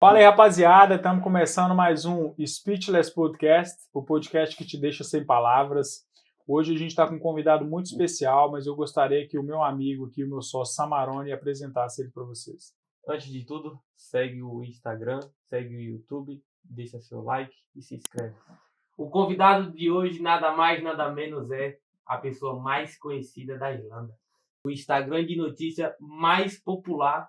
Fala aí, rapaziada, estamos começando mais um Speechless Podcast, o podcast que te deixa sem palavras. Hoje a gente está com um convidado muito especial, mas eu gostaria que o meu amigo aqui, o meu sócio Samarone, apresentasse ele para vocês. Antes de tudo, segue o Instagram, segue o YouTube, deixa seu like e se inscreve. O convidado de hoje nada mais, nada menos é a pessoa mais conhecida da Irlanda. O Instagram de notícia mais popular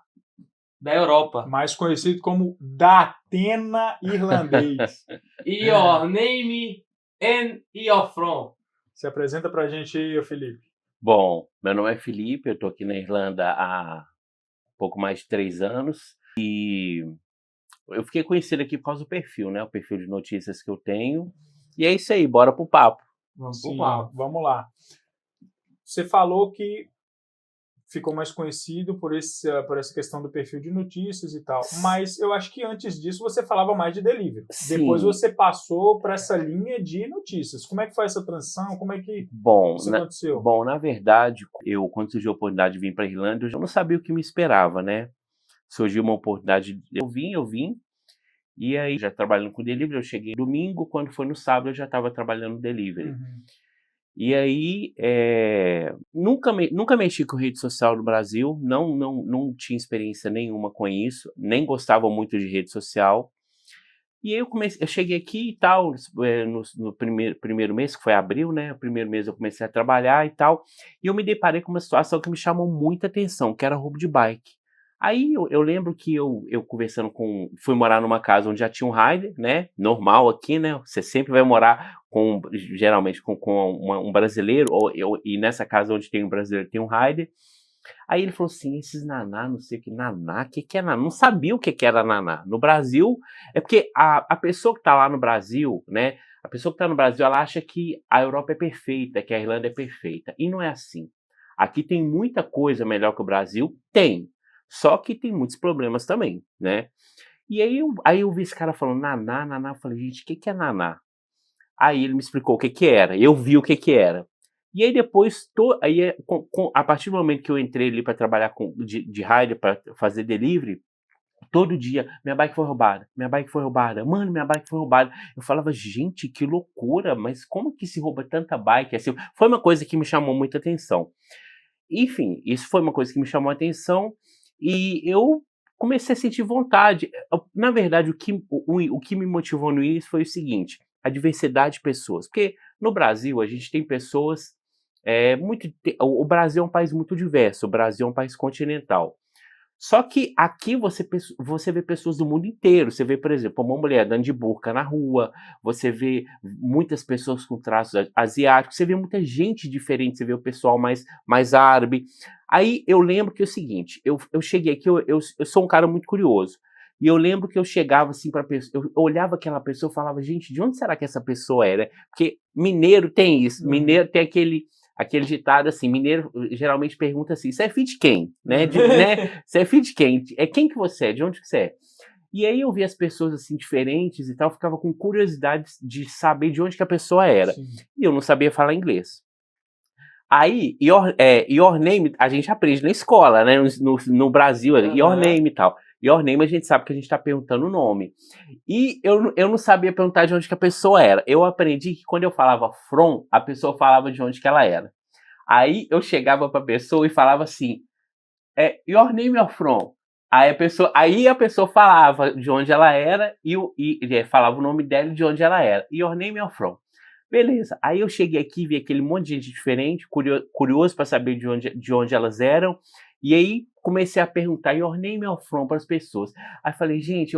da Europa. Mais conhecido como Datena Irlandês. Your name and your from. Se apresenta para a gente aí, Felipe. Bom, meu nome é Felipe, eu estou aqui na Irlanda há pouco mais de 3 anos e eu fiquei conhecido aqui por causa do perfil, né? O perfil de notícias que eu tenho. E é isso aí, bora pro papo. Vamos Sim, pro papo. vamos lá. Você falou que ficou mais conhecido por essa questão do perfil de notícias e tal, mas eu acho que antes disso você falava mais de delivery. Sim. Depois você passou para essa linha de notícias. Como é que foi essa transição? Como é que isso aconteceu? Bom, na verdade, quando surgiu a oportunidade de vir para a Irlanda, eu não sabia o que me esperava, né? Surgiu uma oportunidade, eu vim, e aí já trabalhando com delivery, eu cheguei domingo, quando foi no sábado eu já estava trabalhando no delivery. Uhum. E aí, nunca mexi com rede social no Brasil, não tinha experiência nenhuma com isso, nem gostava muito de rede social. E aí eu cheguei aqui e tal, no primeiro mês, que foi abril, né? O primeiro mês eu comecei a trabalhar e tal, e eu me deparei com uma situação que me chamou muita atenção, que era roubo de bike. Aí eu lembro que eu conversando fui morar numa casa onde já tinha um rider, né? Normal aqui, né? Você sempre vai morar geralmente com um brasileiro, e nessa casa onde tem um brasileiro tem um rider. Aí ele falou assim, esses naná, não sei o que, naná, o que é naná? Não sabia o que era naná. No Brasil, é porque a pessoa que tá lá no Brasil, né? A pessoa que tá no Brasil, ela acha que a Europa é perfeita, que a Irlanda é perfeita. E não é assim. Aqui tem muita coisa melhor que o Brasil? Tem. Só que tem muitos problemas também, né? E aí eu vi esse cara falando naná, eu falei, gente, o que é naná? Aí ele me explicou o que era, eu vi o que era. E aí depois, a partir do momento que eu entrei ali para trabalhar de rider, para fazer delivery, todo dia, minha bike foi roubada, mano, minha bike foi roubada. Eu falava, gente, que loucura, mas como que se rouba tanta bike? Assim, foi uma coisa que me chamou muita atenção. Enfim, isso foi uma coisa que me chamou a atenção e eu comecei a sentir vontade. Na verdade, o que me motivou no início foi o seguinte, a diversidade de pessoas. Porque no Brasil, a gente tem pessoas... o Brasil é um país muito diverso, o Brasil é um país continental. Só que aqui você vê pessoas do mundo inteiro. Você vê, por exemplo, uma mulher andando de burca na rua, você vê muitas pessoas com traços asiáticos, você vê muita gente diferente, você vê o pessoal mais árabe. Aí eu lembro que é o seguinte, eu cheguei aqui, eu sou um cara muito curioso, e eu lembro que eu chegava assim para pessoa, eu olhava aquela pessoa e falava, gente, de onde será que essa pessoa era? Porque mineiro tem isso, mineiro tem aquele ditado assim, mineiro geralmente pergunta assim, você é filho de quem? Né? Você é filho de quem? É quem que você é? De onde que você é? E aí eu via as pessoas assim diferentes e tal, ficava com curiosidade de saber de onde que a pessoa era. Sim. E eu não sabia falar inglês. Aí, your name, a gente aprende na escola, né? No Brasil, your name e tal. Your name a gente sabe que a gente tá perguntando o nome. E eu não sabia perguntar de onde que a pessoa era. Eu aprendi que quando eu falava from, a pessoa falava de onde que ela era. Aí eu chegava pra pessoa e falava assim, your name or from? Aí a pessoa falava de onde ela era e falava o nome dela e de onde ela era. Your name or from? Beleza, aí eu cheguei aqui e vi aquele monte de gente diferente, curioso para saber de onde elas eram, e aí comecei a perguntar your name or from para as pessoas. Aí falei, gente,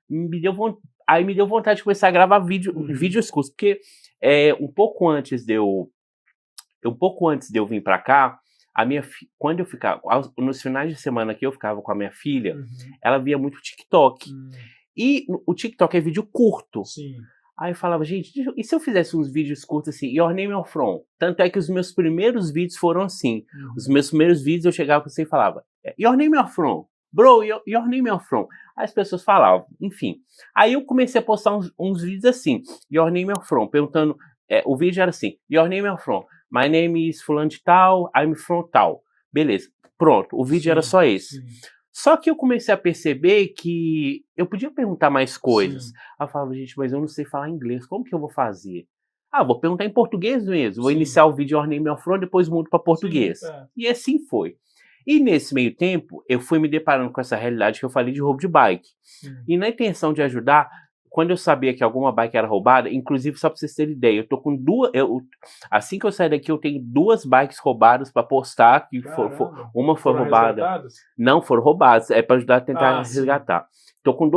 me deu vontade de começar a gravar vídeos curtos, porque um pouco antes de eu vir para cá, quando eu ficava, nos finais de semana que eu ficava com a minha filha, ela via muito TikTok, e o TikTok é vídeo curto. Sim. Aí eu falava, gente, e se eu fizesse uns vídeos curtos assim, your name or from? Tanto é que os meus primeiros vídeos foram assim. Os meus primeiros vídeos eu chegava com você e falava, your name or from? Bro, your name or from? Aí as pessoas falavam, enfim. Aí eu comecei a postar uns vídeos assim, your name or from? Perguntando, o vídeo era assim, your name or from? My name is fulano de tal, I'm from tal. Beleza, pronto, o vídeo era só esse. Sim. Só que eu comecei a perceber que eu podia perguntar mais coisas. Sim. Aí eu falava, gente, mas eu não sei falar inglês, como que eu vou fazer? Vou perguntar em português mesmo. Vou Sim. iniciar o vídeo Your Name Your Throne, depois mudo para português. Sim, é. E assim foi. E nesse meio tempo, eu fui me deparando com essa realidade que eu falei de roubo de bike. Sim. E na intenção de ajudar, quando eu sabia que alguma bike era roubada, inclusive só para vocês terem ideia, eu tô com duas. Assim que eu sair daqui, eu tenho 2 bikes roubadas para postar. Que uma foi roubada. Resgatadas? Não foram roubadas, é para ajudar a tentar resgatar. Tô com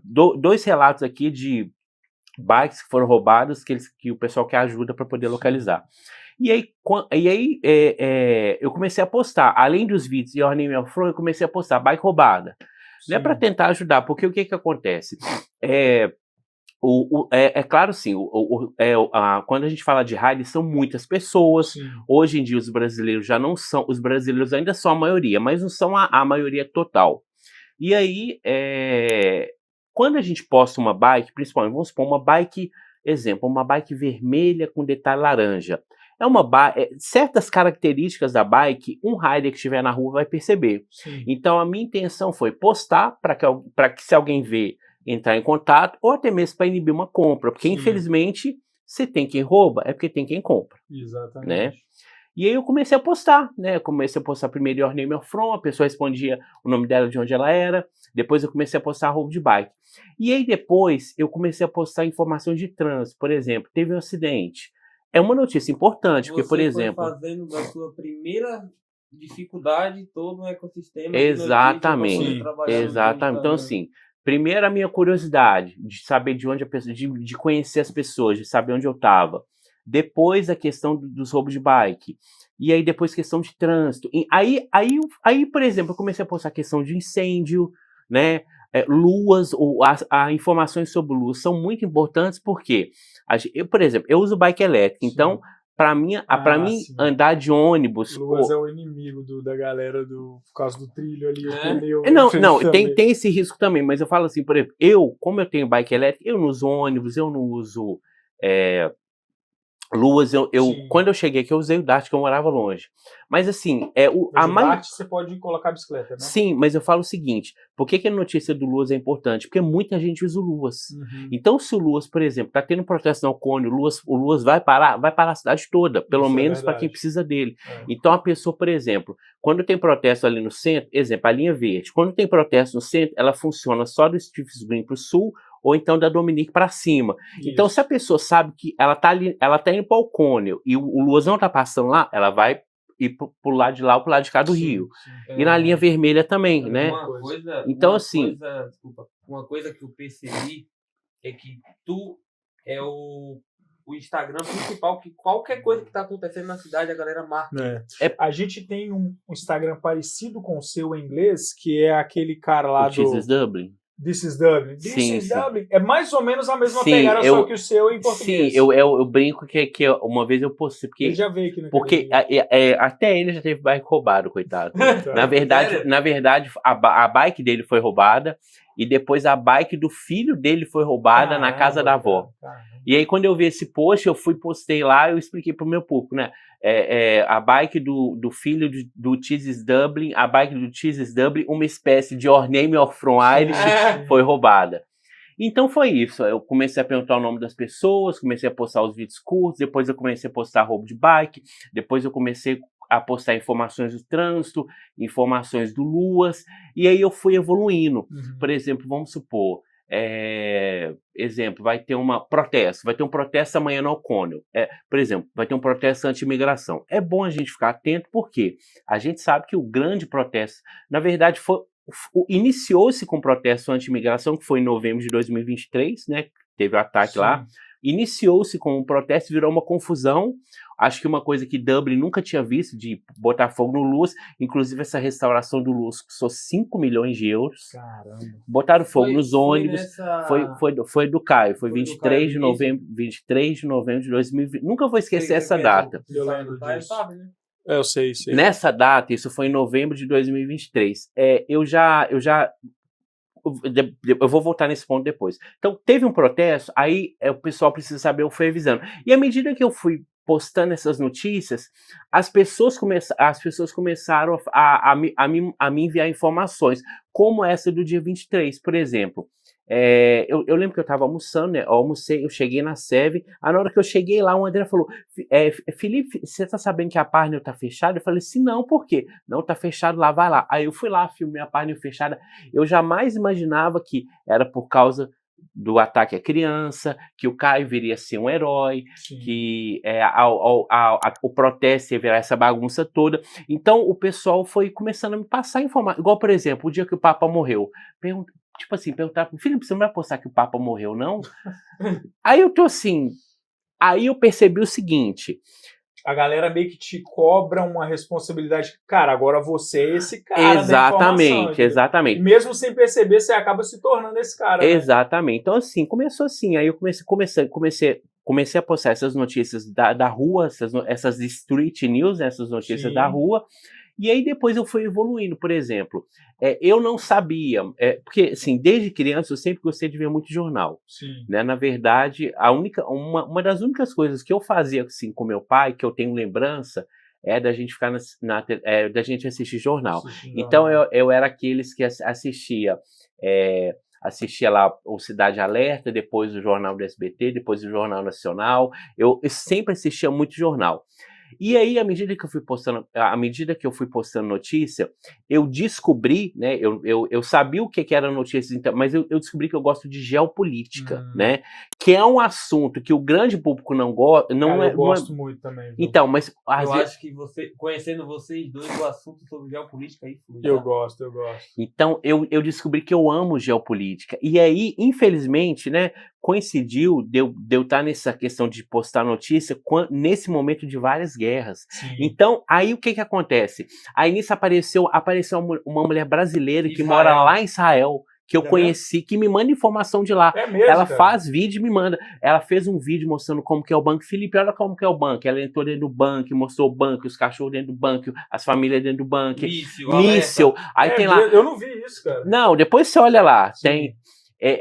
2 relatos aqui de bikes que foram roubadas que o pessoal quer ajuda para poder localizar. E aí eu comecei a postar, além dos vídeos de Your Name Your Throne, eu comecei a postar bike roubada. Não é para tentar ajudar, porque o que acontece? É claro, sim, quando a gente fala de rally, são muitas pessoas. Sim. Hoje em dia os brasileiros já não são, os brasileiros ainda são a maioria, mas não são a maioria total. E aí, quando a gente posta uma bike, principalmente, vamos supor, uma bike, exemplo, uma bike vermelha com detalhe laranja. Certas características da bike, um rider que estiver na rua vai perceber. Sim. Então, a minha intenção foi postar para que se alguém ver, entrar em contato, ou até mesmo para inibir uma compra, porque, infelizmente, se tem quem rouba, é porque tem quem compra. Exatamente. Né? E aí eu comecei a postar, né? Comecei a postar primeiro Your Name Your Throne, a pessoa respondia o nome dela, de onde ela era. Depois eu comecei a postar roubo de bike. E aí depois eu comecei a postar informações de trânsito. Por exemplo, teve um acidente. É uma notícia importante, porque, por exemplo... Você foi fazendo da sua primeira dificuldade todo um ecossistema. Exatamente, exatamente. Então, assim, primeiro a minha curiosidade de saber de onde a pessoa, de conhecer as pessoas, de saber onde eu estava. Depois a questão dos roubos de bike. E aí depois questão de trânsito. E aí, por exemplo, eu comecei a postar a questão de incêndio, né? Luas, informações sobre luas são muito importantes porque, por exemplo, eu uso bike elétrica, então, para mim andar de ônibus... Luas é o inimigo da galera por causa do trilho ali, o pneu. Não, tem esse risco também, mas eu falo assim, por exemplo, como eu tenho bike elétrica, eu não uso ônibus, eu não uso... luas, quando eu cheguei aqui eu usei o Dart, que eu morava longe. Mas assim, Dart você pode colocar a bicicleta, né? Sim, mas eu falo o seguinte, por que a notícia do Luas é importante? Porque muita gente usa o Luas. Uhum. Então se o Luas, por exemplo, tá tendo protesto na Alcone, o Luas vai parar a cidade toda, pelo menos para quem precisa dele. Então a pessoa, por exemplo, quando tem protesto ali no centro, exemplo, a linha verde, quando tem protesto no centro, ela funciona só do Stephens Green para o sul, ou então da Dominique para cima. Isso. Então, se a pessoa sabe que ela tá indo para o Cônio e o Luas não tá passando lá, ela vai ir pro lado de lá ou pro lado de cá do Rio. Sim. E na linha vermelha também, né? Uma coisa que eu percebi é que tu é o Instagram principal, que qualquer coisa que tá acontecendo na cidade, a galera marca. A gente tem um Instagram parecido com o seu em inglês, que é aquele cara lá This is Dublin. This is Dublin. Dublin. É mais ou menos a mesma pegada, só que o seu em português. Sim, eu brinco que uma vez eu postei, porque... Ele já veio aqui no Porque até ele já teve bike roubado, coitado. Na verdade, a bike dele foi roubada, e depois a bike do filho dele foi roubada na casa da avó. E aí, quando eu vi esse post, eu postei lá, eu expliquei pro meu público, né? A bike do filho do Cheeses Dublin, a bike do Cheeses Dublin, uma espécie de Your Name Your Throne Irish, foi roubada. Então foi isso, eu comecei a perguntar o nome das pessoas, comecei a postar os vídeos curtos, depois eu comecei a postar roubo de bike, depois eu comecei a postar informações do trânsito, informações do Luas, e aí eu fui evoluindo. Uhum. Por exemplo, vamos supor, vai ter um protesto amanhã no Alcônio. Por exemplo, vai ter um protesto anti-imigração. É bom a gente ficar atento, porque a gente sabe que o grande protesto, na verdade, iniciou-se com protesto anti-imigração, que foi em novembro de 2023, né? Teve o ataque lá. Iniciou-se com um protesto, virou uma confusão. Acho que uma coisa que Dublin nunca tinha visto, de botar fogo no Luas, inclusive essa restauração do Luas custou 5 milhões de euros. Caramba. Botaram fogo nos ônibus. Foi do Caio, foi 23 de novembro de 2020. Nunca vou esquecer essa data. Eu lembro disso. Eu sei. Nessa data, isso foi em novembro de 2023. Eu vou voltar nesse ponto depois. Então, teve um protesto, aí o pessoal precisa saber, eu fui avisando. E à medida que eu fui postando essas notícias, as pessoas começaram a me enviar informações, como essa do dia 23, por exemplo. Eu lembro que eu estava almoçando, né? Eu almocei, eu cheguei na Seve, aí na hora que eu cheguei lá, o André falou, Felipe, você tá sabendo que a página tá fechada? Eu falei assim, não, por quê? Não, tá fechado lá, vai lá. Aí eu fui lá, filmei a página fechada, eu jamais imaginava que era por causa do ataque à criança, que o Caio viria a ser um herói, Sim. que o protesto ia virar essa bagunça toda. Então o pessoal foi começando a me passar informação, igual por exemplo, o dia que o Papa morreu, tipo assim, perguntar pro Felipe, você não vai postar que o Papa morreu, não? Aí eu tô assim, aí eu percebi o seguinte... A galera meio que te cobra uma responsabilidade. Cara, agora você é esse cara exatamente, exatamente. E mesmo sem perceber, você acaba se tornando esse cara, exatamente. Né? Então assim, começou assim, aí eu comecei a postar essas notícias da rua, essas street news, essas notícias da rua, e aí depois eu fui evoluindo, por exemplo, eu não sabia, porque assim, desde criança eu sempre gostei de ver muito jornal. Sim. Né? Na verdade, uma das únicas coisas que eu fazia assim com meu pai, que eu tenho lembrança, é da gente ficar da gente assistir jornal. Então eu era aqueles que assistia lá o Cidade Alerta, depois o Jornal do SBT, depois o Jornal Nacional. Eu sempre assistia muito jornal. E aí, à medida que eu fui postando notícia, eu descobri, né? Eu sabia o que era notícia, então, mas eu descobri que eu gosto de geopolítica, né? Que é um assunto que o grande público não gosta. Eu gosto muito também. Viu? Então, mas eu acho que conhecendo vocês dois, o assunto sobre geopolítica aí flui. Eu gosto. Então, eu descobri que eu amo geopolítica. E aí, infelizmente, né? Coincidiu de eu estar nessa questão de postar notícia nesse momento de várias guerras. Sim. Então, aí o que acontece? Aí nisso apareceu uma mulher brasileira que mora lá em Israel, que eu conheci, que me manda informação de lá. É mesmo, ela cara? faz vídeo e me manda. Ela fez um vídeo mostrando como que é o banco. Felipe, olha como que é o banco. Ela entrou dentro do banco, mostrou o banco, os cachorros dentro do banco, as famílias dentro do banco. Míssil. Aí tem lá... Eu não vi isso, cara. Não, depois você olha lá. Sim. Tem...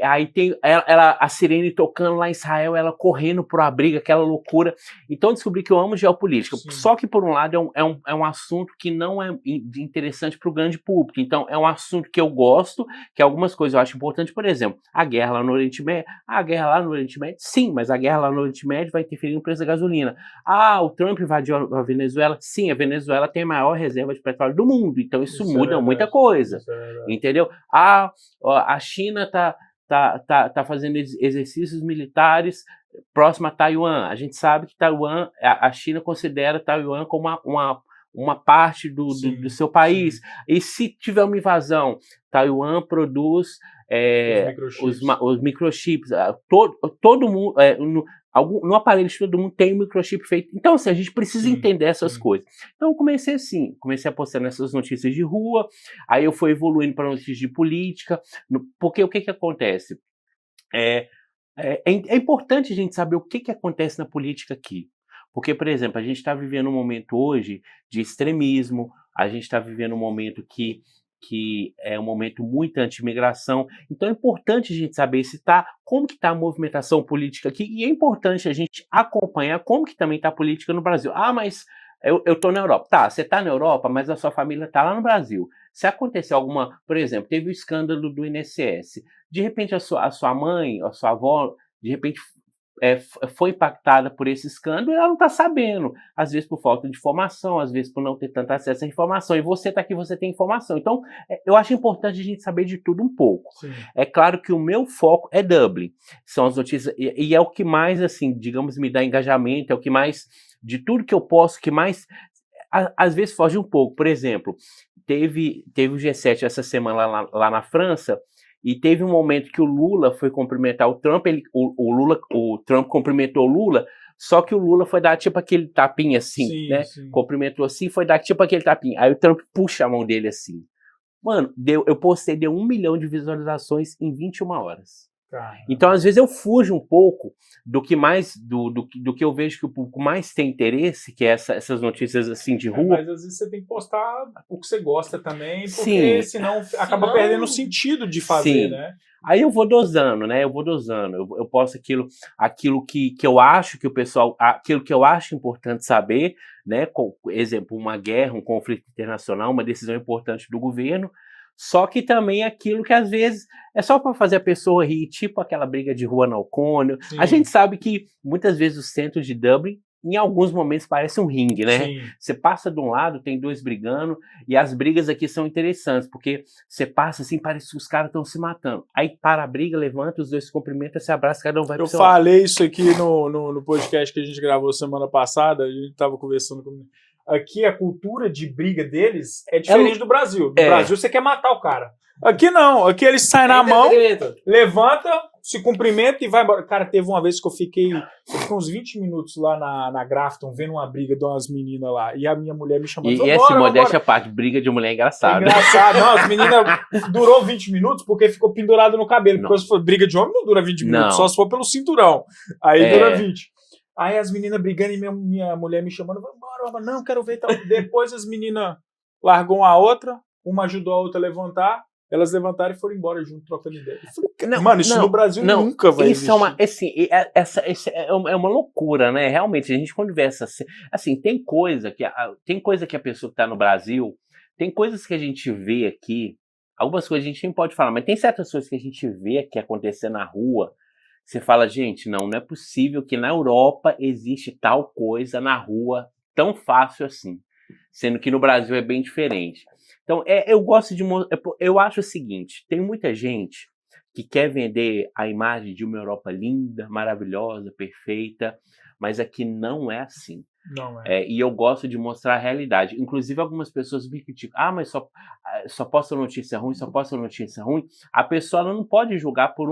aí tem a sirene tocando lá em Israel, ela correndo pro abrigo, aquela loucura. Então eu descobri que eu amo geopolítica. Sim. Só que, por um lado, é um assunto que não é interessante para o grande público. Então é um assunto que eu gosto, que algumas coisas eu acho importante. Por exemplo, a guerra lá no Oriente Médio. A guerra lá no Oriente Médio, sim, mas a guerra lá no Oriente Médio vai interferir no preço da gasolina. O Trump invadiu a Venezuela. Sim, a Venezuela tem a maior reserva de petróleo do mundo. Então isso muda muita coisa. Entendeu? A China tá fazendo exercícios militares próximo a Taiwan. A gente sabe que Taiwan, a China considera Taiwan como uma parte do seu país. Sim. E se tiver uma invasão, Taiwan produz os microchips. Todo mundo... no aparelho de todo mundo tem um microchip feito. Então, assim, a gente precisa entender essas coisas. Então, eu comecei a postar nessas notícias de rua, aí eu fui evoluindo para notícias de política, porque o que acontece? É importante a gente saber o que acontece na política aqui. Porque, por exemplo, a gente está vivendo um momento hoje de extremismo, a gente está vivendo um momento que é um momento muito anti-imigração. Então é importante a gente saber como que está a movimentação política aqui, e é importante a gente acompanhar como que também está a política no Brasil. Mas eu estou na Europa. Tá, você está na Europa, mas a sua família está lá no Brasil. Se acontecer por exemplo, teve o escândalo do INSS, de repente a sua mãe, a sua avó, de repente foi impactada por esse escândalo e ela não está sabendo, às vezes por falta de informação, às vezes por não ter tanto acesso à informação, e você está aqui, você tem informação. Então, eu acho importante a gente saber de tudo um pouco. Sim. É claro que o meu foco é Dublin, são as notícias, e é o que mais, assim, digamos, me dá engajamento, é o que mais, de tudo que eu posso, que mais, às vezes foge um pouco. Por exemplo, teve o G7 essa semana lá na França, e teve um momento que o Lula foi cumprimentar o Trump, o Trump cumprimentou o Lula, só que o Lula foi dar tipo aquele tapinha assim, sim, né? Sim. Cumprimentou assim, foi dar tipo aquele tapinha. Aí o Trump puxa a mão dele assim. Mano, eu postei, deu 1 milhão de visualizações em 21 horas. Caramba. Então, às vezes, eu fujo um pouco do que mais do que eu vejo que o público mais tem interesse, que é essas notícias assim de rua. Mas às vezes você tem que postar o que você gosta também, porque Sim. senão acaba perdendo o sentido de fazer, Sim. né? Aí eu vou dosando, né? Eu posto aquilo que eu acho que o pessoal, aquilo que eu acho importante saber, né? Por exemplo, uma guerra, um conflito internacional, uma decisão importante do governo. Só que também aquilo que às vezes é só para fazer a pessoa rir, tipo aquela briga de rua na O'Connell. A gente sabe que muitas vezes o centro de Dublin, em alguns momentos, parece um ringue, né? Sim. Você passa de um lado, tem dois brigando, e as brigas aqui são interessantes, porque você passa assim, parece que os caras estão se matando. Aí para a briga, levanta, os dois se cumprimentam, se abraçam, cada um vai pro seu lado. Eu falei isso aqui no podcast que a gente gravou semana passada, a gente tava conversando com... Aqui a cultura de briga deles é diferente do Brasil. No Brasil você quer matar o cara. Aqui não, aqui eles saem na mão, levanta, se cumprimenta e vai embora. Cara, teve uma vez que eu fiquei uns 20 minutos lá na Grafton vendo uma briga de umas meninas lá. E a minha mulher me chamou. E essa modéstia à parte, briga de mulher é engraçada. É engraçado. Não, as meninas durou 20 minutos porque ficou pendurado no cabelo. Porque se for briga de homem não dura 20 minutos, só se for pelo cinturão. Aí dura 20. Aí as meninas brigando e minha mulher me chamando, vambora, não, quero ver. Tal. Depois as meninas largou uma a outra, uma ajudou a outra a levantar, elas levantaram e foram embora junto, trocando ideia. Falei, mano, isso no Brasil nunca vai existir. Isso é uma loucura, né? Realmente, a gente quando vê assim, tem coisa que a pessoa que tá no Brasil, tem coisas que a gente vê aqui, algumas coisas a gente nem pode falar, mas tem certas coisas que a gente vê aqui acontecer na rua. Você fala, gente, não é possível que na Europa existe tal coisa na rua tão fácil assim. Sendo que no Brasil é bem diferente. Então, eu acho o seguinte, tem muita gente que quer vender a imagem de uma Europa linda, maravilhosa, perfeita, mas aqui não é assim. Não é. E eu gosto de mostrar a realidade. Inclusive, algumas pessoas me criticam. Mas só posta notícia ruim, só posta notícia ruim. A pessoa não pode julgar por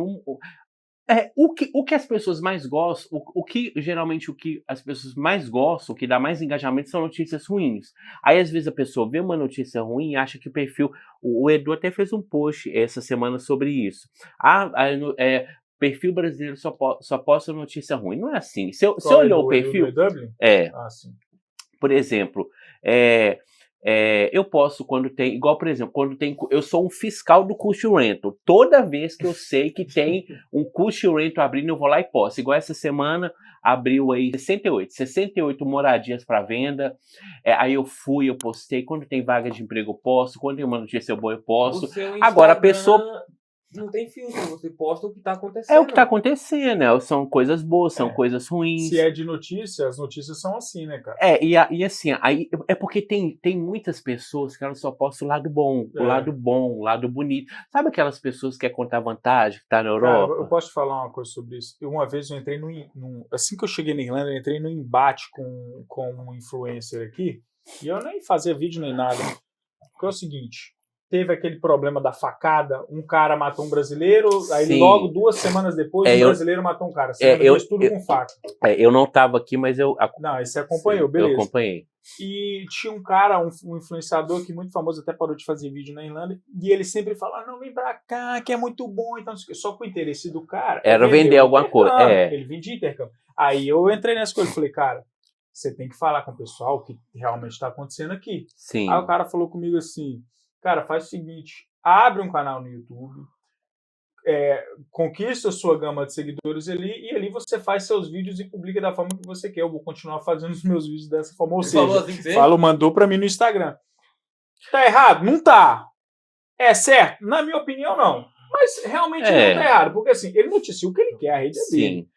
o que as pessoas mais gostam, o que as pessoas mais gostam, o que dá mais engajamento são notícias ruins. Aí às vezes a pessoa vê uma notícia ruim e acha que o perfil... O Edu até fez um post essa semana sobre isso. Perfil brasileiro só posta notícia ruim. Não é assim. Você olhou o perfil... Sim. Por exemplo, eu posso quando tem, igual por exemplo, eu sou um fiscal do Cush Rental. Toda vez que eu sei que tem um Cush Rental abrindo, eu vou lá e posto. Igual essa semana abriu aí 68 moradias para venda. Aí eu postei. Quando tem vaga de emprego, eu posto. Quando tem uma notícia boa, eu posto. Agora a pessoa... Não tem filtro, você posta o que tá acontecendo. É o que tá acontecendo, né? São coisas boas, são coisas ruins. Se é de notícia, as notícias são assim, né, cara? E assim, aí é porque tem muitas pessoas que elas só postam o lado bom, o lado bonito. Sabe aquelas pessoas que querem contar vantagem, que tá na Europa? Cara, eu posso te falar uma coisa sobre isso? Uma vez eu entrei assim que eu cheguei na Irlanda, eu entrei num embate com um influencer aqui, e eu nem fazia vídeo nem nada. Porque é o seguinte... Teve aquele problema da facada, um cara matou um brasileiro, aí logo 2 semanas depois um brasileiro matou um cara. Tudo com faca. Eu não estava aqui, mas eu... Não, você acompanhou, beleza. Eu acompanhei. E tinha um cara, um influenciador que muito famoso, até parou de fazer vídeo na Irlanda, e ele sempre falava, não, vem pra cá, que é muito bom, então, só que o interesse do cara... Era vender alguma coisa. Ele vendia intercâmbio. Aí eu entrei nessa coisa e falei, cara, você tem que falar com o pessoal o que realmente está acontecendo aqui. Sim. Aí o cara falou comigo assim... Cara, faz o seguinte, abre um canal no YouTube, conquista a sua gama de seguidores ali, e ali você faz seus vídeos e publica da forma que você quer. Eu vou continuar fazendo os meus vídeos dessa forma. Ou seja, mandou pra mim no Instagram. Tá errado? Não tá. É certo? Na minha opinião, não. Mas realmente não tá errado, porque assim, ele noticia o que ele quer, a rede é dele.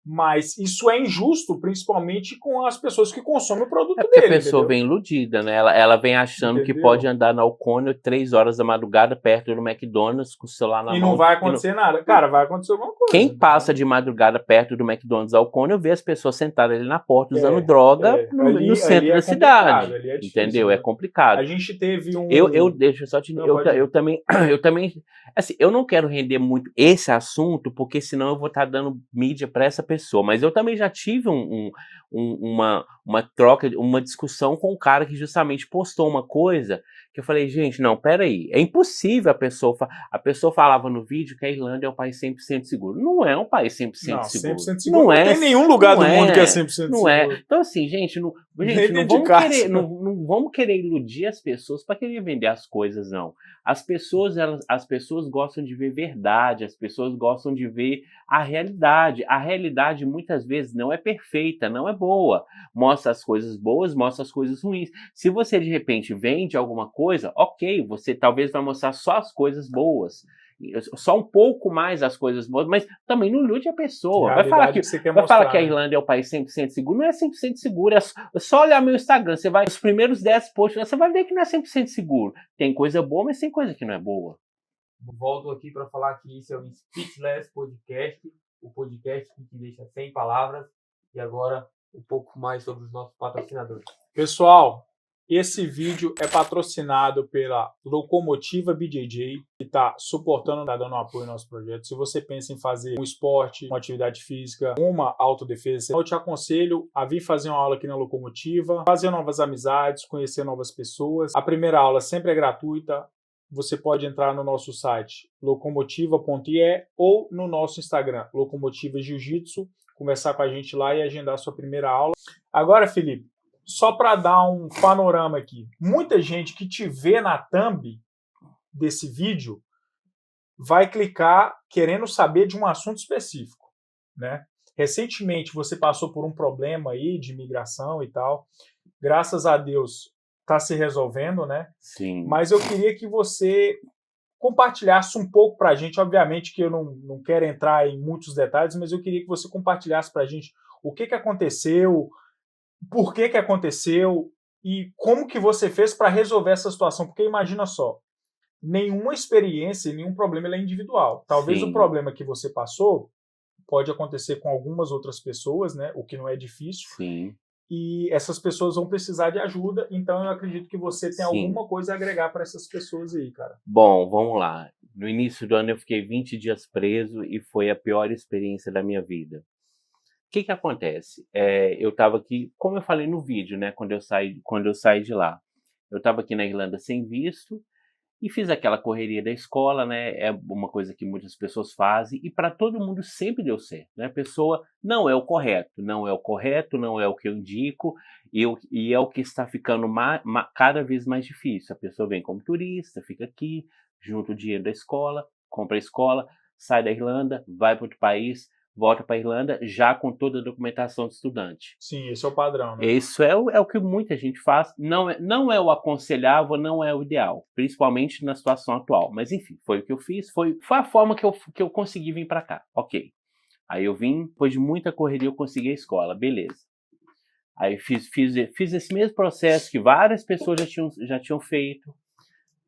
Mas isso é injusto, principalmente com as pessoas que consomem o produto dele. A pessoa vem iludida, né? Ela vem achando que pode andar na O'Connell 3 horas da madrugada perto do McDonald's com o celular na mão. E não vai acontecer nada. Cara, vai acontecer alguma coisa. Quem passa de madrugada perto do McDonald's da O'Connell vê as pessoas sentadas ali na porta usando droga no centro da cidade. É difícil, entendeu? Né? É complicado. A gente teve um... Deixa eu só te... Eu também... Assim, eu não quero render muito esse assunto, porque senão eu vou estar dando mídia para essa pessoa. pessoa. Mas eu também já tive uma troca, uma discussão com um cara que justamente postou uma coisa que eu falei, gente, não, peraí, é impossível a pessoa falava no vídeo que a Irlanda é um país 100% seguro. Não é um país 100% Não, seguro. 100% seguro. Não tem nenhum lugar do mundo que é 100% seguro. Não é. Então, assim, gente, não vamos querer iludir as pessoas para querer vender as coisas, não. As pessoas gostam de ver verdade, as pessoas gostam de ver a realidade. A realidade, muitas vezes, não é perfeita, não é boa. Mostra as coisas boas, mostra as coisas ruins. Se você, de repente, vende alguma coisa, ok, você talvez vai mostrar só as coisas boas. Só um pouco mais as coisas boas, mas também não ilude a pessoa. Vai falar que a Irlanda é um país 100% seguro, não é 100% seguro, é só olhar meu Instagram, você vai, os primeiros 10 posts, você vai ver que não é 100% seguro. Tem coisa boa, mas tem coisa que não é boa. Volto aqui para falar que isso é o Speechless Podcast, o podcast que te deixa sem palavras, e agora um pouco mais sobre os nossos patrocinadores. Pessoal, esse vídeo é patrocinado pela Locomotiva BJJ, que está suportando, está dando apoio ao nosso projeto. Se você pensa em fazer um esporte, uma atividade física, uma autodefesa, eu te aconselho a vir fazer uma aula aqui na Locomotiva, fazer novas amizades, conhecer novas pessoas. A primeira aula sempre é gratuita. Você pode entrar no nosso site locomotiva.ie ou no nosso Instagram, Locomotiva Jiu-Jitsu, conversar com a gente lá e agendar a sua primeira aula. Agora, Felipe, só para dar um panorama aqui, muita gente que te vê na thumb desse vídeo vai clicar querendo saber de um assunto específico, né? Recentemente você passou por um problema aí de imigração e tal, graças a Deus está se resolvendo, né? Sim. Mas eu queria que você compartilhasse um pouco para a gente, obviamente que eu não quero entrar em muitos detalhes, mas eu queria que você compartilhasse para a gente o que aconteceu, por que aconteceu e como que você fez para resolver essa situação, porque imagina só, nenhuma experiência, nenhum problema é individual. Talvez Sim. o problema que você passou pode acontecer com algumas outras pessoas, né? O que não é difícil. Sim. E essas pessoas vão precisar de ajuda, então eu acredito que você tem alguma coisa a agregar para essas pessoas aí, cara. Bom, vamos lá. No início do ano eu fiquei 20 dias preso e foi a pior experiência da minha vida. O que acontece? Eu estava aqui, como eu falei no vídeo, né, quando eu saí de lá, eu estava aqui na Irlanda sem visto e fiz aquela correria da escola, né? É uma coisa que muitas pessoas fazem e para todo mundo sempre deu certo, né? A pessoa não é o correto, não é o que eu indico e é o que está ficando cada vez mais difícil. A pessoa vem como turista, fica aqui, junta o dinheiro da escola, compra a escola, sai da Irlanda, vai para outro país, volta para a Irlanda já com toda a documentação de estudante. Sim, esse é o padrão, né? Isso é o que muita gente faz. Não é o aconselhável, não é o ideal, principalmente na situação atual. Mas enfim, foi o que eu fiz, foi a forma que eu consegui vir para cá. Ok. Aí eu vim, depois de muita correria eu consegui a escola, beleza. Aí fiz esse mesmo processo que várias pessoas já tinham feito.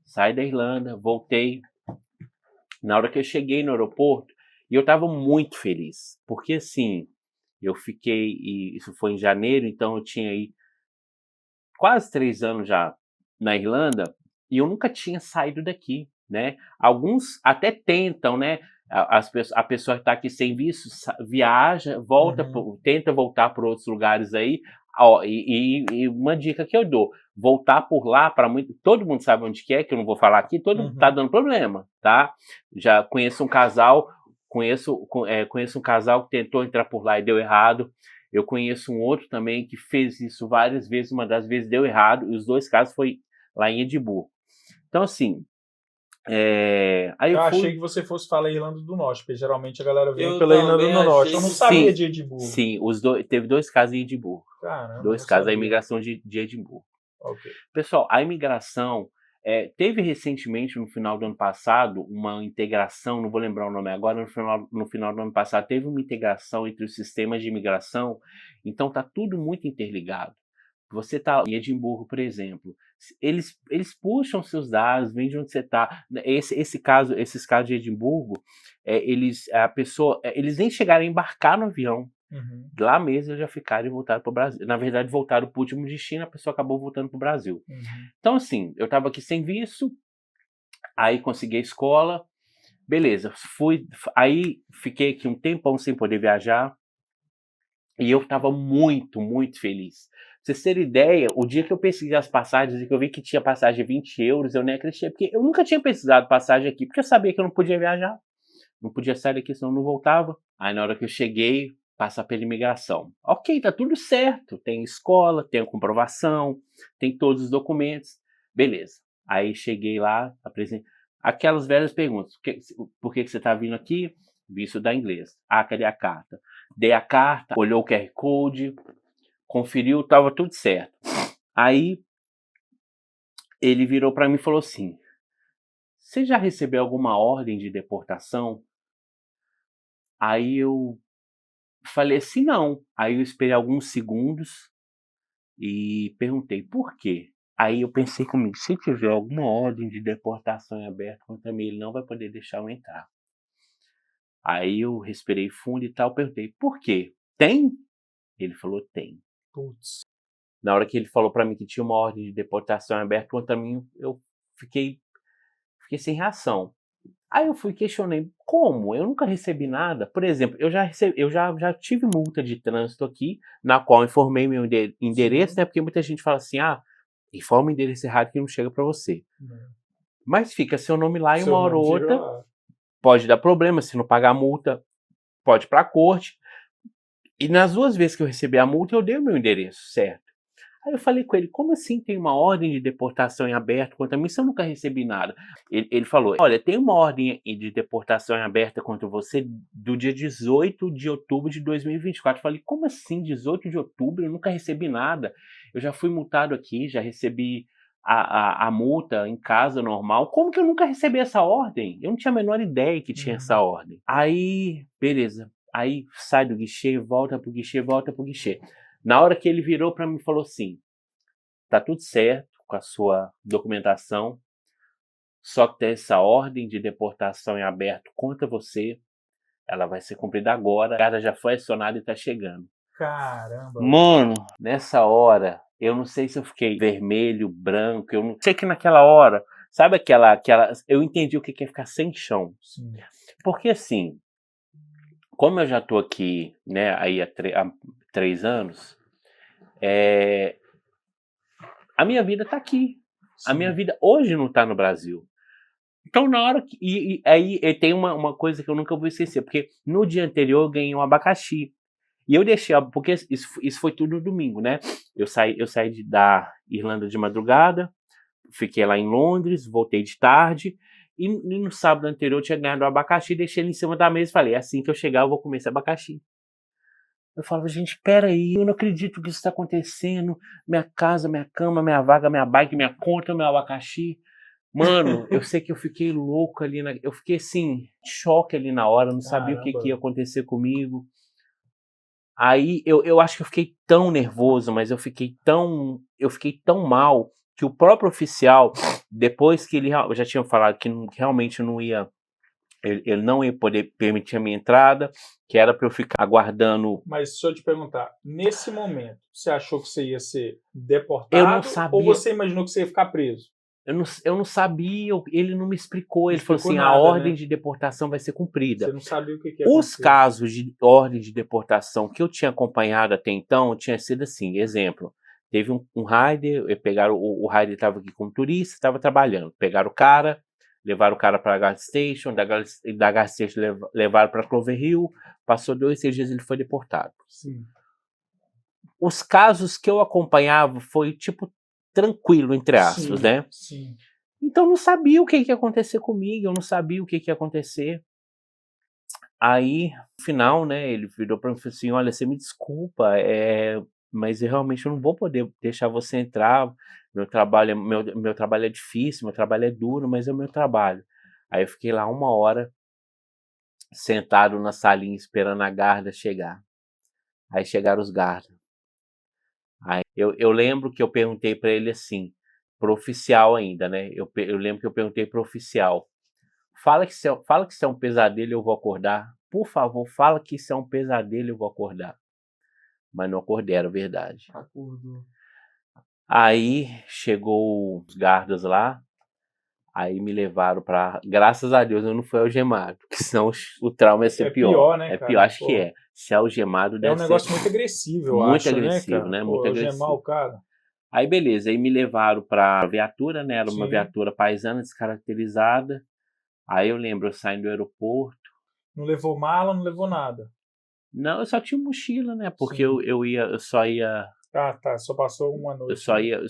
Saí da Irlanda, voltei. Na hora que eu cheguei no aeroporto, e eu estava muito feliz, porque assim, eu fiquei, e isso foi em janeiro, então eu tinha aí quase 3 anos já na Irlanda, e eu nunca tinha saído daqui, né? Alguns até tentam, né? A pessoa que está aqui sem visto, viaja, tenta voltar para outros lugares aí. Ó, e uma dica que eu dou, voltar por lá, todo mundo sabe onde que eu não vou falar aqui, todo mundo tá dando problema, tá? Já conheço um casal, conheço um casal que tentou entrar por lá e deu errado. Eu conheço um outro também que fez isso várias vezes, uma das vezes deu errado, e os 2 casos foi lá em Edimburgo. Então, assim, aí eu achei que você fosse falar Irlanda do Norte, porque geralmente a galera vem pela Irlanda do Norte. Eu não sabia de Edimburgo. Sim, teve 2 casos em Edimburgo. Caramba, 2 casos da imigração de Edimburgo. Okay. Pessoal, a imigração teve recentemente, no final do ano passado, uma integração, não vou lembrar o nome agora, no final do ano passado teve uma integração entre os sistemas de imigração, então está tudo muito interligado. Você está em Edimburgo, por exemplo, eles puxam seus dados, vêm de onde você está. Esses casos de Edimburgo, eles nem chegaram a embarcar no avião. Lá mesmo eles já ficaram e voltaram para o Brasil. Na verdade, voltaram para o último destino, a pessoa acabou voltando para o Brasil. Então, assim, eu estava aqui sem visto, aí consegui a escola, beleza, aí fiquei aqui um tempão sem poder viajar, E eu estava muito, muito feliz. Pra vocês terem ideia, o dia que eu pesquisei as passagens e que eu vi que tinha passagem de 20 euros, eu nem acreditei, porque eu nunca tinha pesquisado passagem aqui, porque eu sabia que eu não podia viajar. Não podia sair daqui, senão eu não voltava. Aí na hora que eu cheguei, passar pela imigração. Ok, tá tudo certo. Tem escola, tem a comprovação, tem todos os documentos. Beleza. Aí cheguei lá, apresentei. Aquelas velhas perguntas. Por que você tá vindo aqui? Visto da inglês. Ah, cadê a carta? Dei a carta, olhou o QR Code, conferiu, tava tudo certo. Aí ele virou para mim e falou assim: você já recebeu alguma ordem de deportação? Aí eu falei assim, não. Aí eu esperei alguns segundos e perguntei por quê. Aí eu pensei comigo, se tiver alguma ordem de deportação em aberto contra mim, ele não vai poder deixar eu entrar. Aí eu respirei fundo e tal, perguntei, por quê? Tem? Ele falou, tem. Putz. Na hora que ele falou para mim que tinha uma ordem de deportação em aberto contra mim, eu fiquei sem reação. Aí eu fui questionei, como? Eu nunca recebi nada. Por exemplo, eu já tive multa de trânsito aqui, na qual informei meu endereço, né? Porque muita gente fala assim, informa o endereço errado que não chega para você. Mas fica seu nome lá e uma hora ou outra pode dar problema, se não pagar a multa, pode ir para a corte. E nas 2 vezes que eu recebi a multa, eu dei o meu endereço, certo? Aí eu falei com ele, como assim tem uma ordem de deportação em aberto contra mim se eu nunca recebi nada? Ele falou, olha, tem uma ordem de deportação em aberta contra você do dia 18 de outubro de 2024. Eu falei, como assim 18 de outubro? Eu nunca recebi nada. Eu já fui multado aqui, já recebi a multa em casa normal. Como que eu nunca recebi essa ordem? Eu não tinha a menor ideia que tinha essa ordem. Aí, beleza. Aí sai do guichê, volta pro guichê, volta pro guichê. Na hora que ele virou para mim e falou assim, tá tudo certo com a sua documentação, só que tem essa ordem de deportação em aberto contra você, ela vai ser cumprida agora, a carta já foi acionada e tá chegando. Caramba. Mano, nessa hora, eu não sei se eu fiquei vermelho, branco, eu não sei que naquela hora, sabe aquela eu entendi o que é ficar sem chão. Sim. Porque assim, como eu já tô aqui, né, aí há 3 anos, a minha vida tá aqui. Sim. A minha vida hoje não tá no Brasil. Então, na hora que. E aí tem uma coisa que eu nunca vou esquecer, porque no dia anterior eu ganhei um abacaxi. E eu deixei, porque isso foi tudo no domingo, né? Eu saí da Irlanda de madrugada, fiquei lá em Londres, voltei de tarde, e no sábado anterior eu tinha ganhado um abacaxi, deixei ele em cima da mesa e falei, assim que eu chegar eu vou comer esse abacaxi. Eu falava, gente, peraí, eu não acredito que isso está acontecendo. Minha casa, minha cama, minha vaga, minha bike, minha conta, meu abacaxi. Mano, eu sei que eu fiquei louco ali, eu fiquei assim, em choque ali na hora, não sabia o que ia acontecer comigo. Aí eu acho que eu fiquei tão nervoso, mas eu fiquei tão mal que o próprio oficial, depois que ele já tinha falado que realmente não ia, ele não ia poder permitir a minha entrada, que era para eu ficar aguardando. Mas deixa eu te perguntar, nesse momento, você achou que você ia ser deportado? Eu não sabia. Ou você imaginou que você ia ficar preso? Eu não sabia, ele não me explicou. Ele falou assim, nada, a ordem né? de deportação vai ser cumprida. Você não sabia o que ia Os acontecer. casos de ordem de deportação que eu tinha acompanhado até então, tinha sido assim, exemplo, teve um rider, pegaram, o rider estava aqui como turista, estava trabalhando, pegaram o cara, levaram o cara para a gas station, da gas station levaram para Clover Hill, passou 2, 3 dias ele foi deportado. Sim. Os casos que eu acompanhava foi tipo tranquilo, entre aspas, Sim, né? sim. Então eu não sabia o que ia acontecer comigo, eu não sabia o que ia acontecer. Aí, no final, né, ele virou para mim e falou assim, olha, você me desculpa, mas eu realmente não vou poder deixar você entrar, meu trabalho é difícil, meu trabalho é duro, mas é o meu trabalho. Aí eu fiquei lá 1 hora, sentado na salinha, esperando a guarda chegar. Aí chegaram os guardas. Aí eu lembro que eu perguntei para ele assim, pro oficial ainda, né, eu lembro que eu perguntei pro oficial, fala que isso é um pesadelo e eu vou acordar. Por favor, fala que isso é um pesadelo e eu vou acordar. Mas não acordei, era verdade. Acordou. Aí chegou os guardas lá. Aí me levaram pra... Graças a Deus eu não fui algemado, porque senão o trauma ia ser pior. Pior, né, É cara? pior, acho Pô, que é. Se algemado é deve um ser negócio muito agressivo, eu muito acho, agressivo, né, né? cara? Muito Pô, algemar agressivo. o cara. Aí beleza, aí me levaram pra viatura, né? Era uma Sim. viatura paisana, descaracterizada. Aí eu lembro, eu saindo do aeroporto. Não levou mala, não levou nada. Não, eu só tinha mochila, né? Porque Sim. eu só ia... Ah, tá. Só passou uma noite. Eu só ia,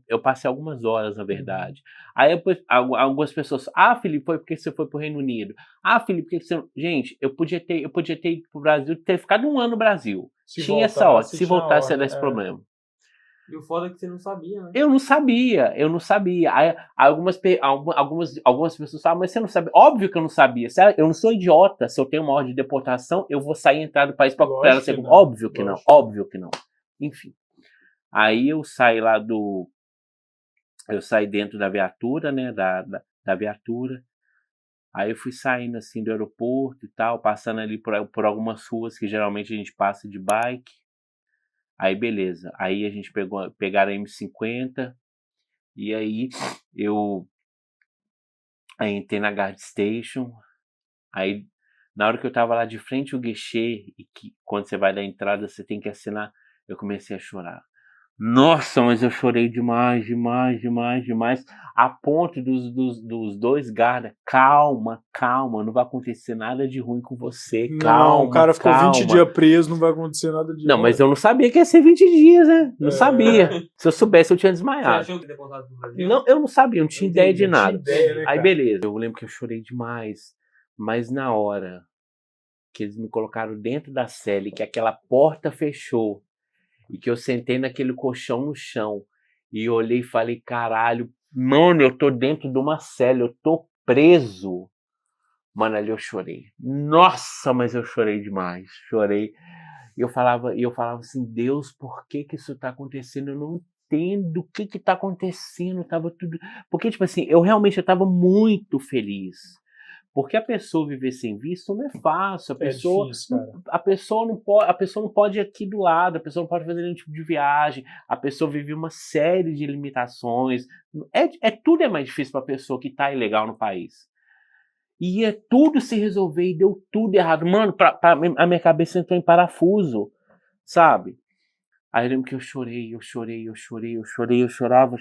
eu passei algumas horas, na verdade. Aí depois, algumas pessoas, Felipe, foi porque você foi pro Reino Unido. Felipe, porque você... Gente, eu podia ter ido pro Brasil, ter ficado 1 ano no Brasil. Tinha essa ordem, se voltasse ia dar esse problema. E o foda é que você não sabia, né? Eu não sabia. Aí, algumas pessoas falam, mas você não sabe. Óbvio que eu não sabia. Eu não sou idiota. Se eu tenho uma ordem de deportação, eu vou sair e entrar do país para ela ser. Óbvio que não. Óbvio que não. Enfim. Aí eu saí eu saí dentro da viatura, né, da viatura. Aí eu fui saindo assim do aeroporto e tal, passando ali por algumas ruas que geralmente a gente passa de bike. Aí beleza. Aí a gente pegaram a M50 e aí eu entrei na Guard Station. Aí na hora que eu tava lá de frente ao guichê e que quando você vai dar entrada você tem que assinar, eu comecei a chorar. Nossa, mas eu chorei demais, a ponto dos dois guardas, calma, não vai acontecer nada de ruim com você, calma. Não, o cara ficou 20 dias preso, não vai acontecer nada de Não, ruim. mas eu não sabia que ia ser 20 dias, né? Não sabia. Se eu soubesse, eu tinha desmaiado. Você achou que ia deportado pro Brasil? Não, eu não sabia, não tinha ideia de nada. Ideia, né, Aí cara? beleza, eu lembro que eu chorei demais, mas na hora que eles me colocaram dentro da cela e que aquela porta fechou, e que eu sentei naquele colchão no chão e olhei e falei, caralho, mano, eu tô dentro de uma cela, eu tô preso. Mano, ali eu chorei. Nossa, mas eu chorei demais. Chorei. E eu falava assim, Deus, por que isso tá acontecendo? Eu não entendo o que tá acontecendo. Tava tudo... Porque, tipo assim, eu tava muito feliz. Porque a pessoa viver sem visto não é fácil. Difícil, cara. A pessoa não pode ir aqui do lado, a pessoa não pode fazer nenhum tipo de viagem, a pessoa vive uma série de limitações. Tudo é mais difícil para a pessoa que tá ilegal no país. E ia tudo se resolver e deu tudo errado. Mano, a minha cabeça entrou em parafuso, sabe? Aí eu lembro que eu chorava.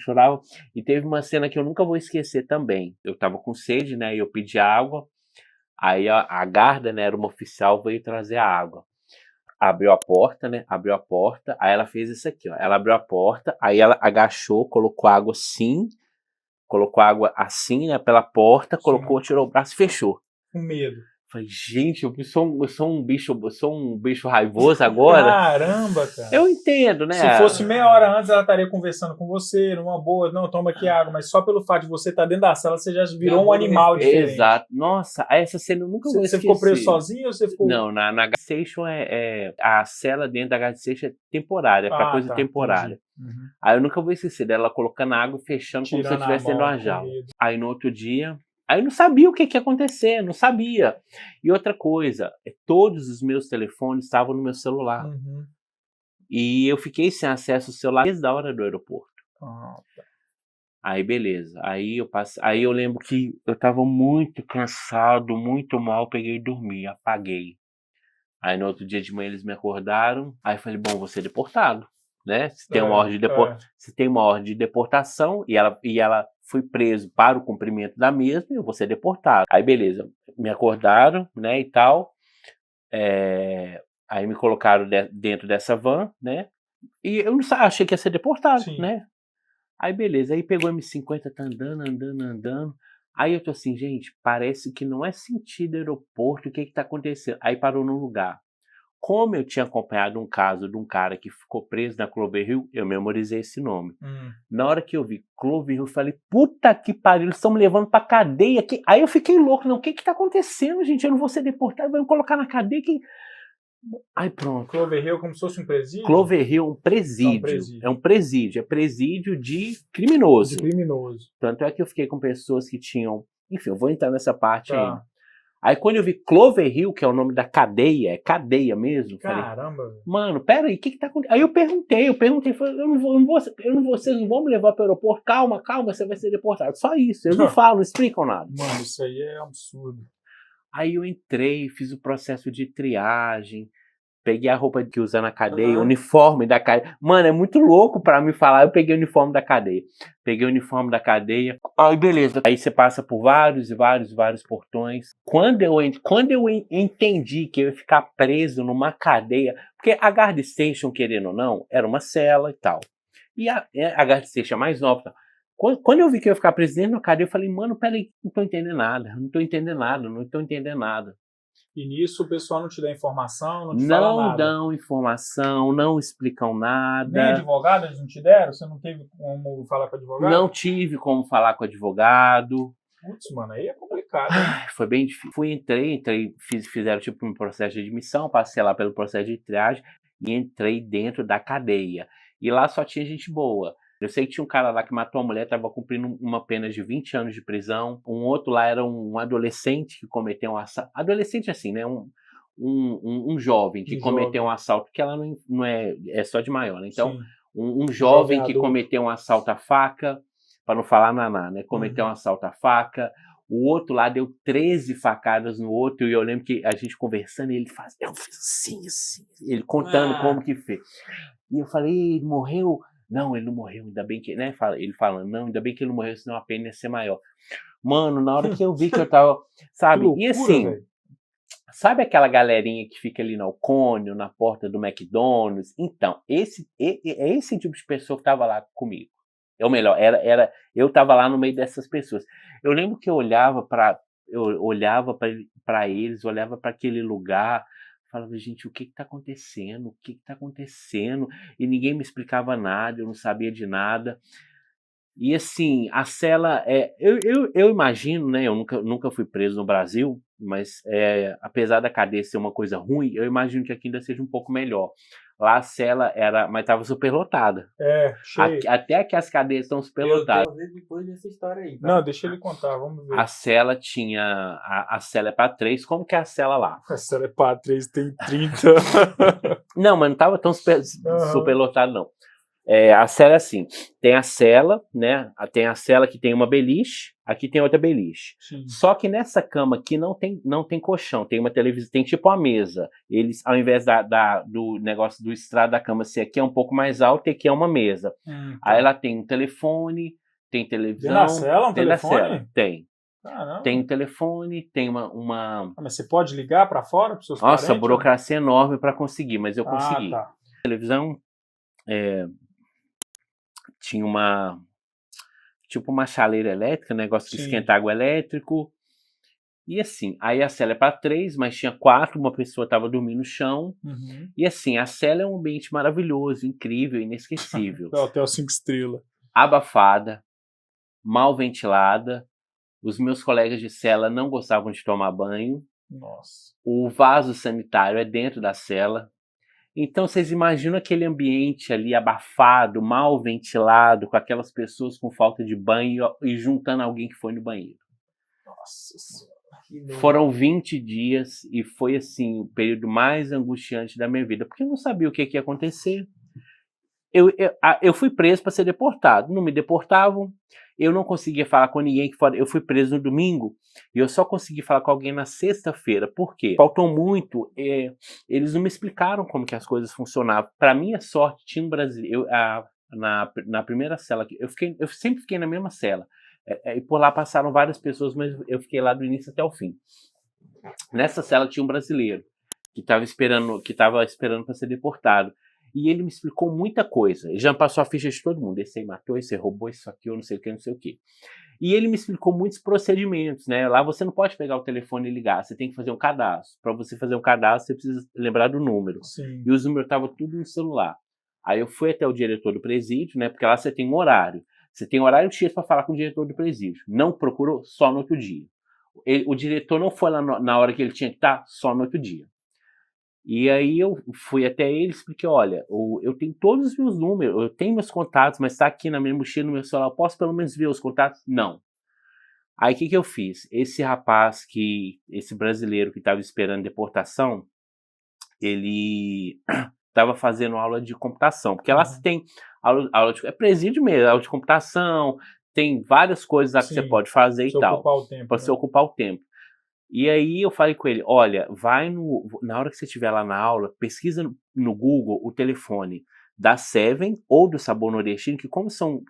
E teve uma cena que eu nunca vou esquecer também. Eu tava com sede, né? E eu pedi água. Aí a guarda, né? Era uma oficial, veio trazer a água. Abriu a porta, né? Aí ela fez isso aqui, ó. Ela abriu a porta, aí ela agachou, colocou água assim, né? Pela porta, colocou, tirou o braço e fechou. Com medo. Falei, gente, eu sou um bicho raivoso agora. Caramba, cara. Eu entendo, né? Se fosse meia hora antes, ela estaria conversando com você, numa boa, não, toma aqui água, mas só pelo fato de você estar dentro da sala, você já virou um animal diferente. Exato. Nossa, essa cena eu nunca vou esquecer. Você ficou preso sozinho ou você ficou... Não, na Guard Station a cela dentro da Guard Station é temporária, é pra coisa temporária. Uhum. Aí eu nunca vou esquecer dela colocando água e fechando como se eu estivesse dentro de uma jaula. Aí no outro dia... Aí eu não sabia o que ia acontecer, não sabia. E outra coisa, todos os meus telefones estavam no meu celular. Uhum. E eu fiquei sem acesso ao celular desde a hora do aeroporto. Tá. Aí beleza, aí eu lembro que eu tava muito cansado, muito mal, peguei e dormi, apaguei. Aí no outro dia de manhã eles me acordaram, aí eu falei, bom, vou ser deportado, né? Se tem uma ordem de deportação e ela foi preso para o cumprimento da mesma, eu vou ser deportado. Aí beleza, me acordaram, né, e tal. Aí me colocaram dentro dessa van, né? E eu não achei que ia ser deportado, Sim. né? Aí beleza, aí pegou a M50, tá andando. Aí eu tô assim, gente, parece que não é sentido aeroporto, o que tá acontecendo? Aí parou num lugar. Como eu tinha acompanhado um caso de um cara que ficou preso na Clover Hill, eu memorizei esse nome. Na hora que eu vi Clover Hill, eu falei, puta que pariu, eles estão me levando pra cadeia aqui. Aí eu fiquei louco, não, o que tá acontecendo, gente? Eu não vou ser deportado, vai me colocar na cadeia. Aí pronto. Clover Hill como se fosse um presídio? Clover Hill é um presídio. É um presídio. É presídio de criminoso. De criminoso. Tanto é que eu fiquei com pessoas que tinham... Enfim, eu vou entrar nessa parte ainda. Aí quando eu vi Clover Hill, que é o nome da cadeia, é cadeia mesmo, Caramba, falei, mano, peraí, o que tá acontecendo? Aí eu perguntei, falei, vocês não vão me levar para o aeroporto? Calma, você vai ser deportado. Só isso, eu não falo, não explicam nada. Mano, isso aí é absurdo. Aí eu entrei, fiz o processo de triagem, peguei a roupa que usa na cadeia, o uniforme da cadeia. Mano, é muito louco pra me falar. Eu peguei o uniforme da cadeia. Aí, beleza. Aí você passa por vários portões. Quando eu entendi que eu ia ficar preso numa cadeia, porque a guard station, querendo ou não, era uma cela e tal. E a guard station é mais nova. Tal. Quando eu vi que eu ia ficar preso dentro da cadeia, eu falei, mano, peraí, não tô entendendo nada. E nisso o pessoal não te dá informação, não te fala nada. Não dão informação, não explicam nada. Nem advogado eles não te deram? Você não teve como falar com o advogado? Não tive como falar com o advogado. Putz, mano, aí é complicado. Foi bem difícil. Entrei, fizeram tipo um processo de admissão, passei lá pelo processo de triagem e entrei dentro da cadeia. E lá só tinha gente boa. Eu sei que tinha um cara lá que matou a mulher, estava cumprindo uma pena de 20 anos de prisão. Um outro lá era um adolescente que cometeu um assalto. Adolescente assim, né? Um jovem que cometeu um assalto, que ela não é só de maior, né? Então, um jovem que cometeu um assalto à faca, para não falar naná, né? Cometeu um assalto à faca. O outro lá deu 13 facadas no outro, e eu lembro que a gente conversando, e ele faz, eu fiz assim, ele contando como que fez. E eu falei, ele morreu? Não, ele não morreu, ainda bem que, né? Ele falando, não, ainda bem que ele não morreu, senão a pena ia ser maior. Mano, na hora que eu vi que eu tava, sabe? Loucura, e assim, véio. Sabe aquela galerinha que fica ali na Alcônio, na porta do McDonald's? Então, é esse tipo de pessoa que tava lá comigo. Ou melhor, eu tava lá no meio dessas pessoas. Eu lembro que eu olhava para eles, olhava para aquele lugar, falava, gente, o que tá acontecendo? O que tá acontecendo? E ninguém me explicava nada, eu não sabia de nada. E assim, a cela, eu imagino, né? Eu nunca fui preso no Brasil, mas apesar da cadeia ser uma coisa ruim, eu imagino que aqui ainda seja um pouco melhor. Lá a cela mas estava superlotada. Cheio. Até aqui as cadeias estão superlotadas. Eu tenho depois dessa história aí. Tá? Não, deixa ele contar, vamos ver. A cela tinha. A cela é para 3. Como que é a cela lá? A cela é para 3, tem 30. Não, mas não estava tão superlotado, não. A cela é assim, tem a cela, né? Tem a cela que tem uma beliche, aqui tem outra beliche. Sim. Só que nessa cama aqui não tem colchão, tem uma televisão, tem tipo uma mesa. Eles, ao invés do negócio do estrado da cama ser aqui é um pouco mais alto, e aqui é uma mesa. Aí ela tem um telefone, tem televisão. Tem na cela um tem telefone? Na cela, tem. Caramba. Tem um telefone, tem uma... Mas você pode ligar para fora para os seus Nossa, parentes? burocracia enorme para conseguir, mas eu consegui. Tá. Televisão... tinha tipo uma chaleira elétrica, negócio de esquentar água elétrico. E assim, aí a cela é para 3, mas tinha 4, uma pessoa estava dormindo no chão. E assim, a cela é um ambiente maravilhoso, incrível, inesquecível. Hotel 5 estrelas. Abafada, mal ventilada. Os meus colegas de cela não gostavam de tomar banho. Nossa. O vaso sanitário é dentro da cela. Então, vocês imaginam aquele ambiente ali abafado, mal ventilado, com aquelas pessoas com falta de banho e juntando alguém que foi no banheiro. Nossa Senhora. Foram 20 dias e foi, assim, o período mais angustiante da minha vida, porque eu não sabia o que ia acontecer. Eu fui preso para ser deportado. Não me deportavam. Eu não conseguia falar com ninguém que fora. Eu fui preso no domingo e eu só consegui falar com alguém na sexta-feira. Por quê? Faltou muito. Eles não me explicaram como que as coisas funcionavam. Para minha sorte, tinha um brasileiro. Na primeira cela, eu sempre fiquei na mesma cela. E por lá passaram várias pessoas, mas eu fiquei lá do início até o fim. Nessa cela tinha um brasileiro que estava esperando para ser deportado. E ele me explicou muita coisa. Ele já passou a ficha de todo mundo. Esse aí matou, esse aí roubou, isso aqui, eu não sei o que, não sei o que. E ele me explicou muitos procedimentos, né? Lá você não pode pegar o telefone e ligar, você tem que fazer um cadastro. Para você fazer um cadastro, você precisa lembrar do número. Sim. E os números estavam tudo no celular. Aí eu fui até o diretor do presídio, né? Porque lá você tem um horário. Você tem horário X para falar com o diretor do presídio. Não procurou, só no outro dia. O diretor não foi lá na hora que ele tinha que estar, só no outro dia. E aí eu fui até ele e expliquei, olha, eu tenho todos os meus números, eu tenho meus contatos, mas está aqui na minha mochila, no meu celular, eu posso pelo menos ver os contatos? Não. Aí o que eu fiz? Esse brasileiro que estava esperando deportação, ele estava fazendo aula de computação, porque lá você tem aula de, é presídio mesmo, aula de computação, tem várias coisas lá que você pode fazer e tal, para você ocupar o tempo. E aí eu falei com ele, olha, na hora que você estiver lá na aula, pesquisa no Google o telefone da Seven ou do Sabor Nordestino, que como são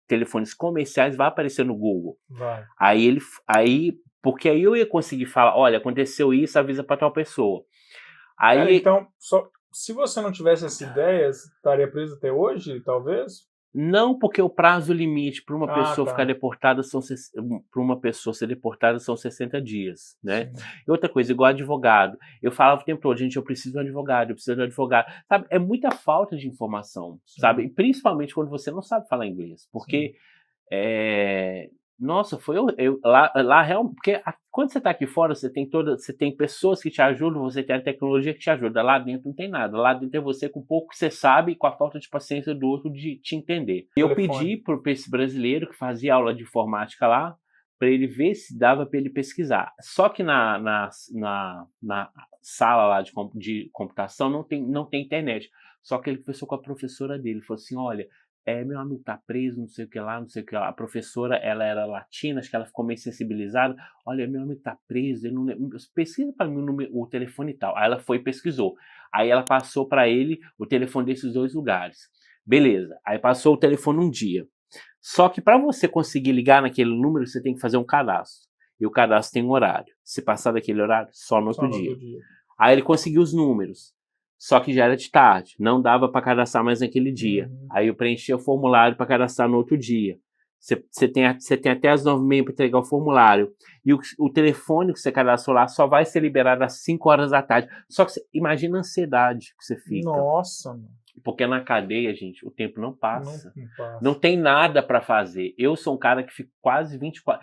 telefones comerciais, vai aparecer no Google. Vai. Porque aí eu ia conseguir falar, olha, aconteceu isso, avisa para tal pessoa. Aí, cara, então, se você não tivesse essa ideia, estaria preso até hoje, talvez? Não, porque o prazo limite para uma pessoa ficar deportada para uma pessoa ser deportada são 60 dias, né? Sim. E outra coisa, igual advogado, eu falava o tempo todo, gente, eu preciso de um advogado, sabe? É muita falta de informação, sim, sabe? E principalmente quando você não sabe falar inglês, porque nossa, foi lá realmente, porque quando você está aqui fora, você tem pessoas que te ajudam, você tem a tecnologia que te ajuda. Lá dentro não tem nada. Lá dentro é você com pouco que você sabe e com a falta de paciência do outro de te entender. Eu pedi para esse brasileiro que fazia aula de informática lá, para ele ver se dava para ele pesquisar. Só que na sala lá de computação não tem internet. Só que ele conversou com a professora dele, falou assim, olha, meu amigo tá preso, não sei o que lá. A professora, ela era latina, acho que ela ficou meio sensibilizada. Olha, meu amigo tá preso, ele não pesquisa para mim o telefone e tal. Aí ela foi e pesquisou. Aí ela passou para ele o telefone desses 2 lugares. Beleza. Aí passou o telefone um dia. Só que para você conseguir ligar naquele número, você tem que fazer um cadastro. E o cadastro tem um horário. Se passar daquele horário, só no outro dia. Aí ele conseguiu os números. Só que já era de tarde, não dava para cadastrar mais naquele dia. Aí eu preenchi o formulário para cadastrar no outro dia. Você tem até as 9h30 para entregar o formulário. E o telefone que você cadastrou lá só vai ser liberado às 5 horas da tarde. Só que imagina a ansiedade que você fica. Nossa, mano. Porque na cadeia, gente, o tempo não passa. Não passa. Não tem nada para fazer. Eu sou um cara que fica quase 24...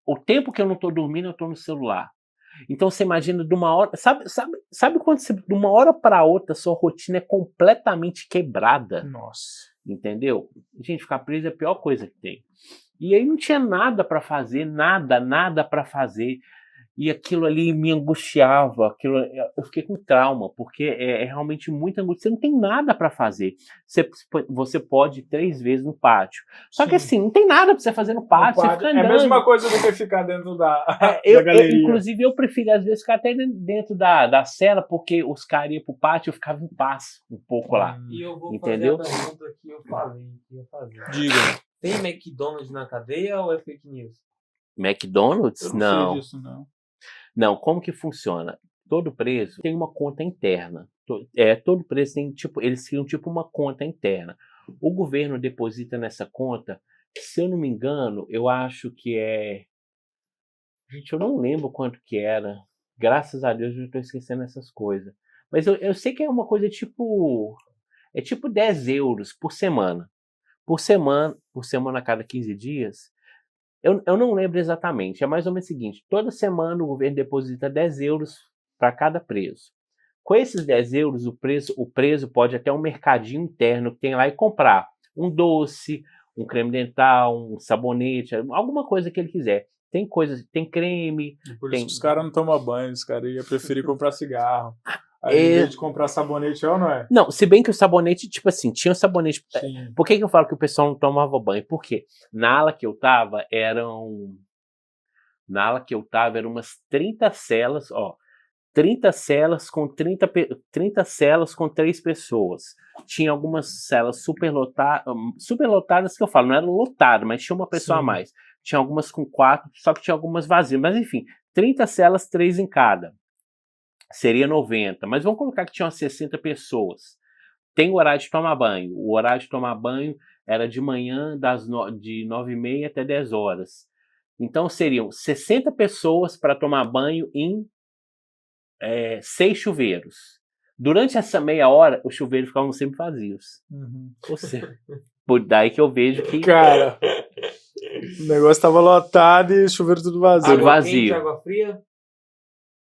O tempo que eu não estou dormindo, eu estou no celular. Então você imagina de uma hora, sabe quando de uma hora para outra sua rotina é completamente quebrada? Nossa. Entendeu? Gente, ficar preso é a pior coisa que tem. E aí não tinha nada para fazer, nada para fazer. E aquilo ali me angustiava, eu fiquei com trauma, porque é realmente muita angústia. Você não tem nada para fazer. Você pode ir 3 vezes no pátio. Só que assim, não tem nada para você fazer no pátio. Você fica andando. É a mesma coisa do que ficar dentro da galeria. Inclusive, eu prefiro às vezes ficar até dentro da cela, porque os caras iam pro pátio e eu ficava em paz um pouco lá. E eu vou entendeu? fazer a pergunta que eu falei que ia fazer. Diga. Tem McDonald's na cadeia ou é fake news? McDonald's? Eu não sei disso, não. Não, como que funciona? Todo preso tem uma conta interna. Todo preso tem, eles criam uma conta interna. O governo deposita nessa conta, se eu não me engano, eu acho que gente, eu não lembro quanto que era. Graças a Deus eu estou esquecendo essas coisas. Mas eu sei que é uma coisa tipo 10 euros por semana. Por semana a cada 15 dias. Eu não lembro exatamente, é mais ou menos o seguinte, toda semana o governo deposita 10 euros para cada preso. Com esses 10 euros, o preso pode até um mercadinho interno que tem lá e comprar um doce, um creme dental, um sabonete, alguma coisa que ele quiser. Tem creme. Por isso que os caras não tomam banho, os caras iam preferir comprar cigarro. Aí, em vez de comprar sabonete, não é? Não, se bem que o sabonete, tinha um sabonete. Sim. Por que eu falo que o pessoal não tomava banho? Porque na ala que eu tava, eram umas 30 celas, 30 celas com 30 celas com 3 pessoas. Tinha algumas celas superlotadas que eu falo, não era lotado, mas tinha uma pessoa a mais. Tinha algumas com 4, só que tinha algumas vazias. Mas enfim, 30 celas, 3 em cada. Seria 90, mas vamos colocar que tinham 60 pessoas. Tem o horário de tomar banho. O horário de tomar banho era de manhã, de 9h30 até 10 horas. Então seriam 60 pessoas para tomar banho em 6 chuveiros. Durante essa meia hora, os chuveiros ficavam sempre vazios. Ou seja, por daí que eu vejo que... Cara, o negócio estava lotado e o chuveiro tudo vazio. Água quente, água fria?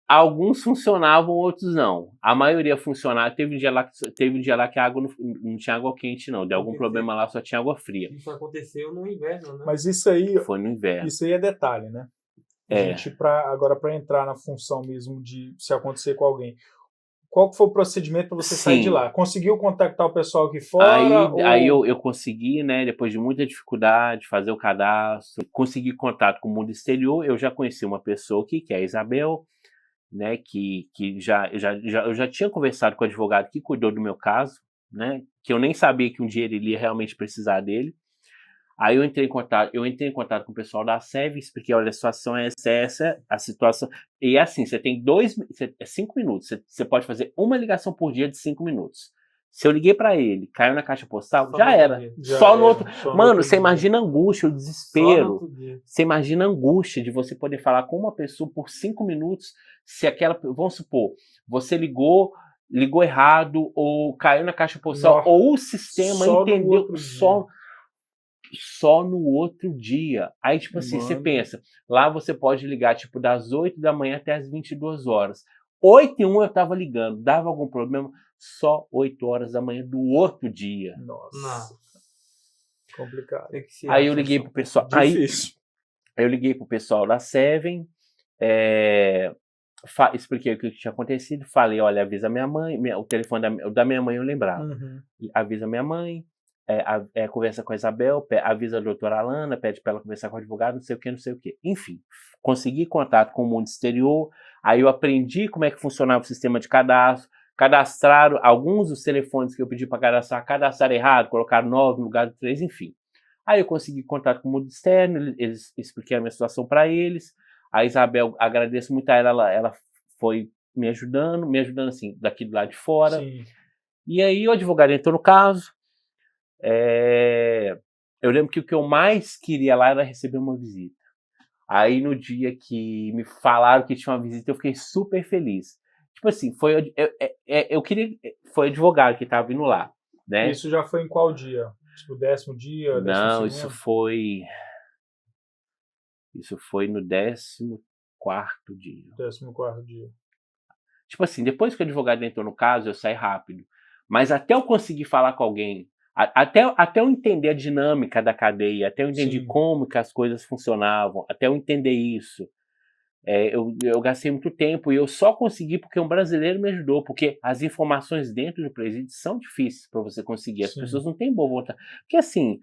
Alguns funcionavam, outros não. A maioria funcionava. Teve um dia lá que a água não tinha água quente, não. Deu algum problema lá, só tinha água fria. Isso aconteceu no inverno, né? Mas isso aí, Foi no inverno. isso aí é detalhe, né? Gente, agora para entrar na função mesmo de se acontecer com alguém. Qual que foi o procedimento para você sair de lá? Conseguiu contactar o pessoal aqui fora? Aí eu consegui, né, depois de muita dificuldade, fazer o cadastro, consegui contato com o mundo exterior. Eu já conheci uma pessoa aqui, que é a Isabel, né, que eu já tinha conversado com o advogado que cuidou do meu caso, né, que eu nem sabia que um dia ele ia realmente precisar dele. Aí eu entrei em contato com o pessoal da SEV, expliquei, olha, a situação é essa, a situação... E é assim, você tem 5 minutos, você pode fazer uma ligação por dia de 5 minutos. Se eu liguei pra ele, caiu na caixa postal, já era. Só no outro... Mano, você imagina a angústia, o desespero. Você imagina a angústia de você poder falar com uma pessoa por 5 minutos, se aquela... Vamos supor, você ligou errado, ou caiu na caixa postal, ou o sistema entendeu só no outro dia. Aí, tipo assim, você pensa, lá você pode ligar, tipo, das 8 da manhã até as 22 horas. 8h01 eu tava ligando, dava algum problema, só 8 horas da manhã do outro dia. Nossa. Complicado. Aí eu liguei pro pessoal. Difícil. Aí eu liguei pro pessoal da Seven, expliquei o que tinha acontecido, falei, olha, avisa minha mãe, o telefone da minha mãe eu lembrava. Avisa minha mãe. Conversa com a Isabel, avisa a doutora Alana, pede para ela conversar com o advogado, não sei o que. Enfim, consegui contato com o mundo exterior, aí eu aprendi como é que funcionava o sistema de cadastro, cadastraram alguns dos telefones que eu pedi para cadastraram errado, colocaram 9 no lugar de 3, enfim. Aí eu consegui contato com o mundo externo, eles expliquei a minha situação para eles, a Isabel, agradeço muito a ela foi me ajudando assim, daqui do lado de fora. Sim. E aí o advogado entrou no caso. Eu lembro que o que eu mais queria lá era receber uma visita. Aí no dia que me falaram que tinha uma visita, eu fiquei super feliz. Tipo assim, foi o advogado que estava indo lá, né? Isso já foi em qual dia? Tipo, 10º dia? Não, isso foi no 14º dia. 14º dia. Tipo assim, depois que o advogado entrou no caso, eu saí rápido. Mas até eu conseguir falar com alguém, até eu entender a dinâmica da cadeia, até eu entender como que as coisas funcionavam, até eu entender isso, eu gastei muito tempo e eu só consegui porque um brasileiro me ajudou, porque as informações dentro do presídio são difíceis para você conseguir, as pessoas não têm boa vontade. Porque assim,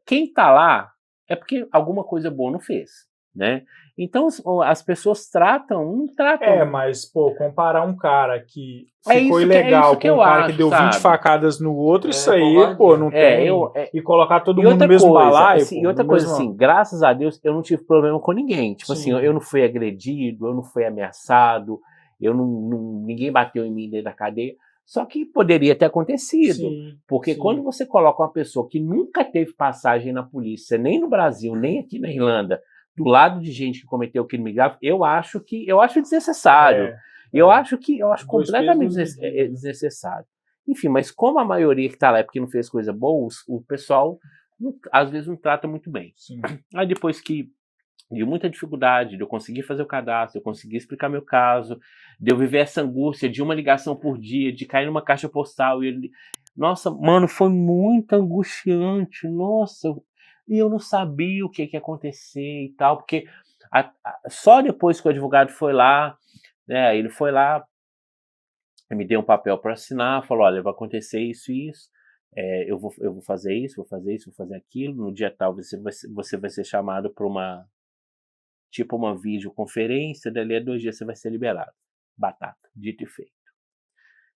quem está lá é porque alguma coisa boa não fez, né? Então as pessoas não tratam. Mas, pô, comparar um cara que ficou ilegal com um cara que deu 20 facadas no outro, isso aí, pô, não tem. E colocar todo mundo no mesmo balaio. Assim, e outra coisa, assim, graças a Deus, eu não tive problema com ninguém. Tipo assim, eu não fui agredido, eu não fui ameaçado, ninguém bateu em mim dentro da cadeia. Só que poderia ter acontecido. Porque quando você coloca uma pessoa que nunca teve passagem na polícia, nem no Brasil, nem aqui na Irlanda, do lado de gente que cometeu crime grave, eu acho desnecessário. Eu acho completamente desnecessário. Enfim, mas como a maioria que está lá é porque não fez coisa boa, o pessoal às vezes não trata muito bem. Aí depois de muita dificuldade, de eu conseguir fazer o cadastro, de eu conseguir explicar meu caso, de eu viver essa angústia de uma ligação por dia, de cair numa caixa postal nossa, mano, foi muito angustiante, nossa. E eu não sabia o que ia acontecer e tal, porque só depois que o advogado foi lá, né, ele foi lá, me deu um papel para assinar, falou, olha, vai acontecer isso e isso, eu vou fazer isso, vou fazer aquilo, no dia tal você vai ser chamado para uma videoconferência, dali a 2 dias você vai ser liberado. Batata, dito e feito.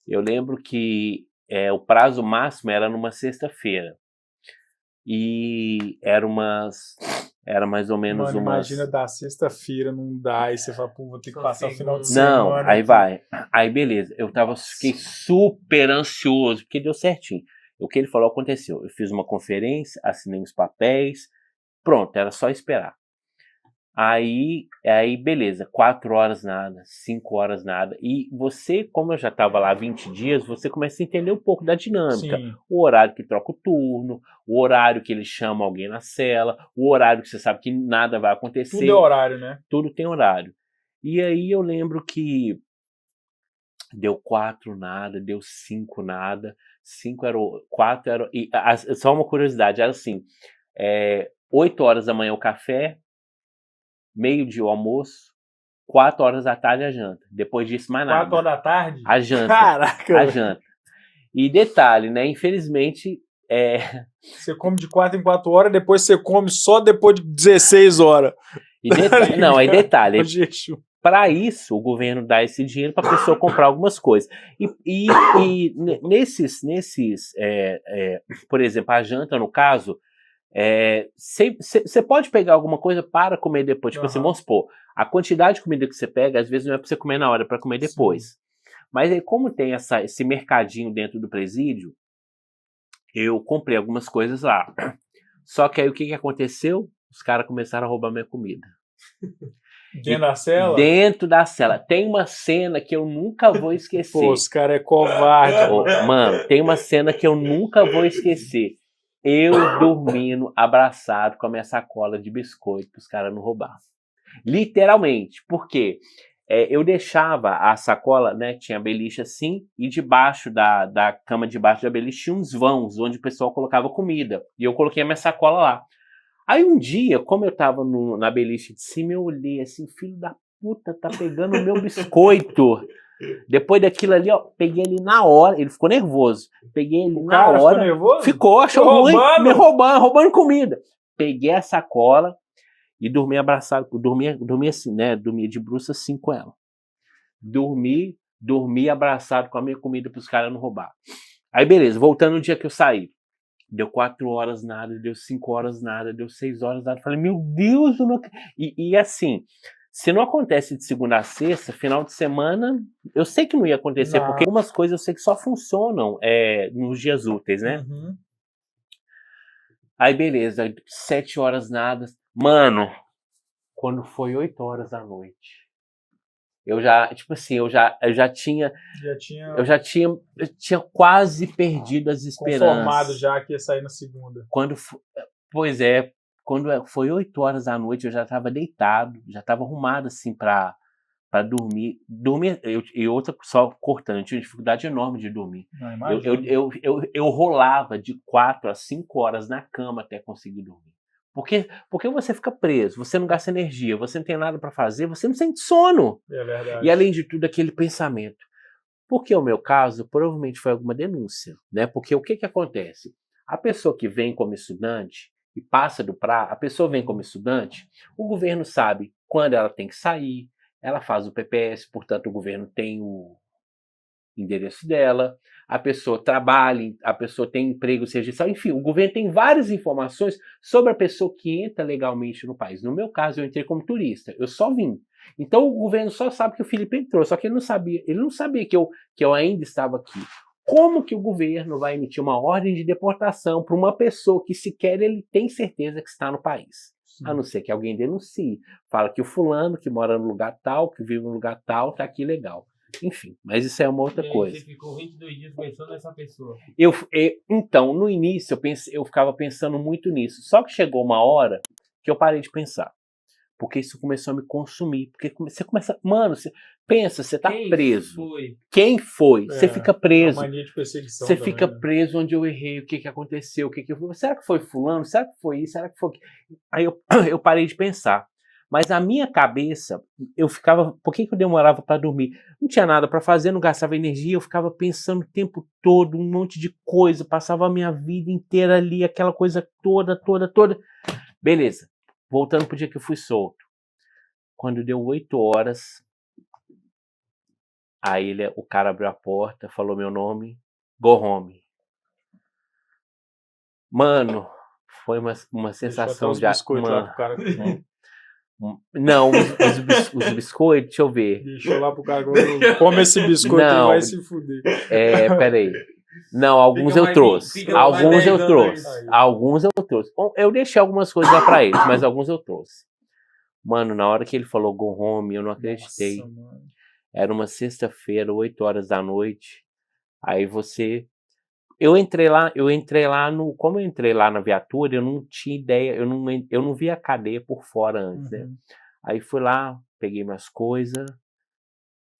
Eu lembro que o prazo máximo era numa sexta-feira. E era mais ou menos imagina da sexta-feira, não dá, e você fala, pô, vou ter que passar o final de semana. Não, aí vai. Aí beleza, fiquei super ansioso, porque deu certinho. O que ele falou aconteceu. Eu fiz uma conferência, assinei os papéis, pronto, era só esperar. Aí beleza, 4 horas nada, 5 horas nada. E você, como eu já estava lá há 20 dias, você começa a entender um pouco da dinâmica. O horário que troca o turno, o horário que eles chamam alguém na cela, o horário que você sabe que nada vai acontecer. Tudo é horário, né? Tudo tem horário. E aí eu lembro que deu 4 nada, deu 5 nada, 5 era, 4 era, só uma curiosidade, era assim, 8 horas da manhã o café, meio-dia o almoço, 4 horas da tarde a janta, depois disso mais nada. 4 horas da tarde? A janta. Caraca! A janta. E detalhe, né, infelizmente... Você come de 4 em 4 horas, depois você come só depois de 16 horas. Não, aí detalhe, Jejum. para isso o governo dá esse dinheiro para a pessoa comprar algumas coisas. E nesses por exemplo, a janta, no caso, você pode pegar alguma coisa para comer depois. Tipo assim, vamos supor, a quantidade de comida que você pega, às vezes não é para você comer na hora, é para comer depois. Sim. Mas aí, como tem esse mercadinho dentro do presídio, eu comprei algumas coisas lá. Só que aí o que aconteceu? Os caras começaram a roubar minha comida. Dentro da cela? Dentro da cela. Tem uma cena que eu nunca vou esquecer. Pô, os caras é covarde. Mano, tem uma cena que eu nunca vou esquecer. Eu dormindo, abraçado com a minha sacola de biscoito para os caras não roubar. Literalmente. Por quê? Eu deixava a sacola, né? Tinha a beliche assim, e debaixo da cama debaixo da beliche tinha uns vãos onde o pessoal colocava comida. E eu coloquei a minha sacola lá. Aí um dia, como eu tava na beliche de cima, eu olhei assim, filho da puta, tá pegando o meu biscoito. Depois daquilo ali, ó, peguei ele na hora, ele ficou nervoso. Peguei ele na hora. Ficou nervoso? Ficou, achou ruim, me roubando comida. Peguei a sacola e dormi abraçado, dormi assim, né, dormi de bruços assim com ela. Dormi abraçado com a minha comida pros caras não roubar. Aí beleza, voltando no dia que eu saí. Deu 4 horas nada, deu 5 horas nada, deu 6 horas nada. Falei, meu Deus, eu não... E assim, se não acontece de segunda a sexta, final de semana, eu sei que não ia acontecer, porque algumas coisas eu sei que só funcionam nos dias úteis, né? Uhum. Aí beleza, 7 horas nada. Mano, quando foi 8 horas da noite, eu já, tipo assim, eu tinha quase perdido as esperanças. Conformado já que ia sair na segunda. Quando foi 8 horas da noite, eu já estava deitado, já estava arrumado assim para dormir. E outra, só cortando, eu tinha dificuldade enorme de dormir. Eu rolava de 4 a 5 horas na cama até conseguir dormir. Porque você fica preso, você não gasta energia, você não tem nada para fazer, você não sente sono. É verdade. E além de tudo, aquele pensamento. Porque o meu caso provavelmente foi alguma denúncia, né? Porque o que acontece? A pessoa que vem como estudante e passa a pessoa vem como estudante, o governo sabe quando ela tem que sair, ela faz o PPS, portanto o governo tem o endereço dela, a pessoa trabalha, a pessoa tem emprego registral, enfim, o governo tem várias informações sobre a pessoa que entra legalmente no país. No meu caso, eu entrei como turista, eu só vim. Então o governo só sabe que o Felipe entrou, só que ele não sabia que eu ainda estava aqui. Como que o governo vai emitir uma ordem de deportação para uma pessoa que sequer ele tem certeza que está no país? A não ser que alguém denuncie. Fala que o fulano que mora no lugar tal, que vive no lugar tal, está aqui legal. Enfim, mas isso é uma outra coisa. Você ficou 22 dias pensando nessa pessoa. Então, no início, eu ficava pensando muito nisso. Só que chegou uma hora que eu parei de pensar. Porque isso começou a me consumir. Porque você começa... Mano, você pensa, você tá preso. Quem foi? Você fica preso. Mania de perseguição você também, fica né? preso onde eu errei, o que aconteceu, será que foi fulano? Será que foi isso? Será que foi... Aí eu parei de pensar. Mas a minha cabeça, eu ficava... Por que eu demorava para dormir? Não tinha nada para fazer, não gastava energia, eu ficava pensando o tempo todo, um monte de coisa, passava a minha vida inteira ali, aquela coisa toda. Beleza, voltando pro dia que eu fui solto. Quando deu 8 horas, aí o cara abriu a porta, falou meu nome, go home. Mano, foi uma sensação de... Lá pro cara. Não, os biscoitos, deixa eu ver. Deixou lá pro cara, come esse biscoito e vai se fuder. Peraí. Não, alguns eu trouxe. Alguns eu trouxe. Eu deixei algumas coisas lá pra eles, mas alguns eu trouxe. Mano, na hora que ele falou go home, eu não acreditei. Nossa, era uma sexta-feira, 8 horas da noite. Aí eu entrei lá como eu entrei lá na viatura, eu não tinha ideia, eu não vi a cadeia por fora antes, né? Aí fui lá, peguei minhas coisas,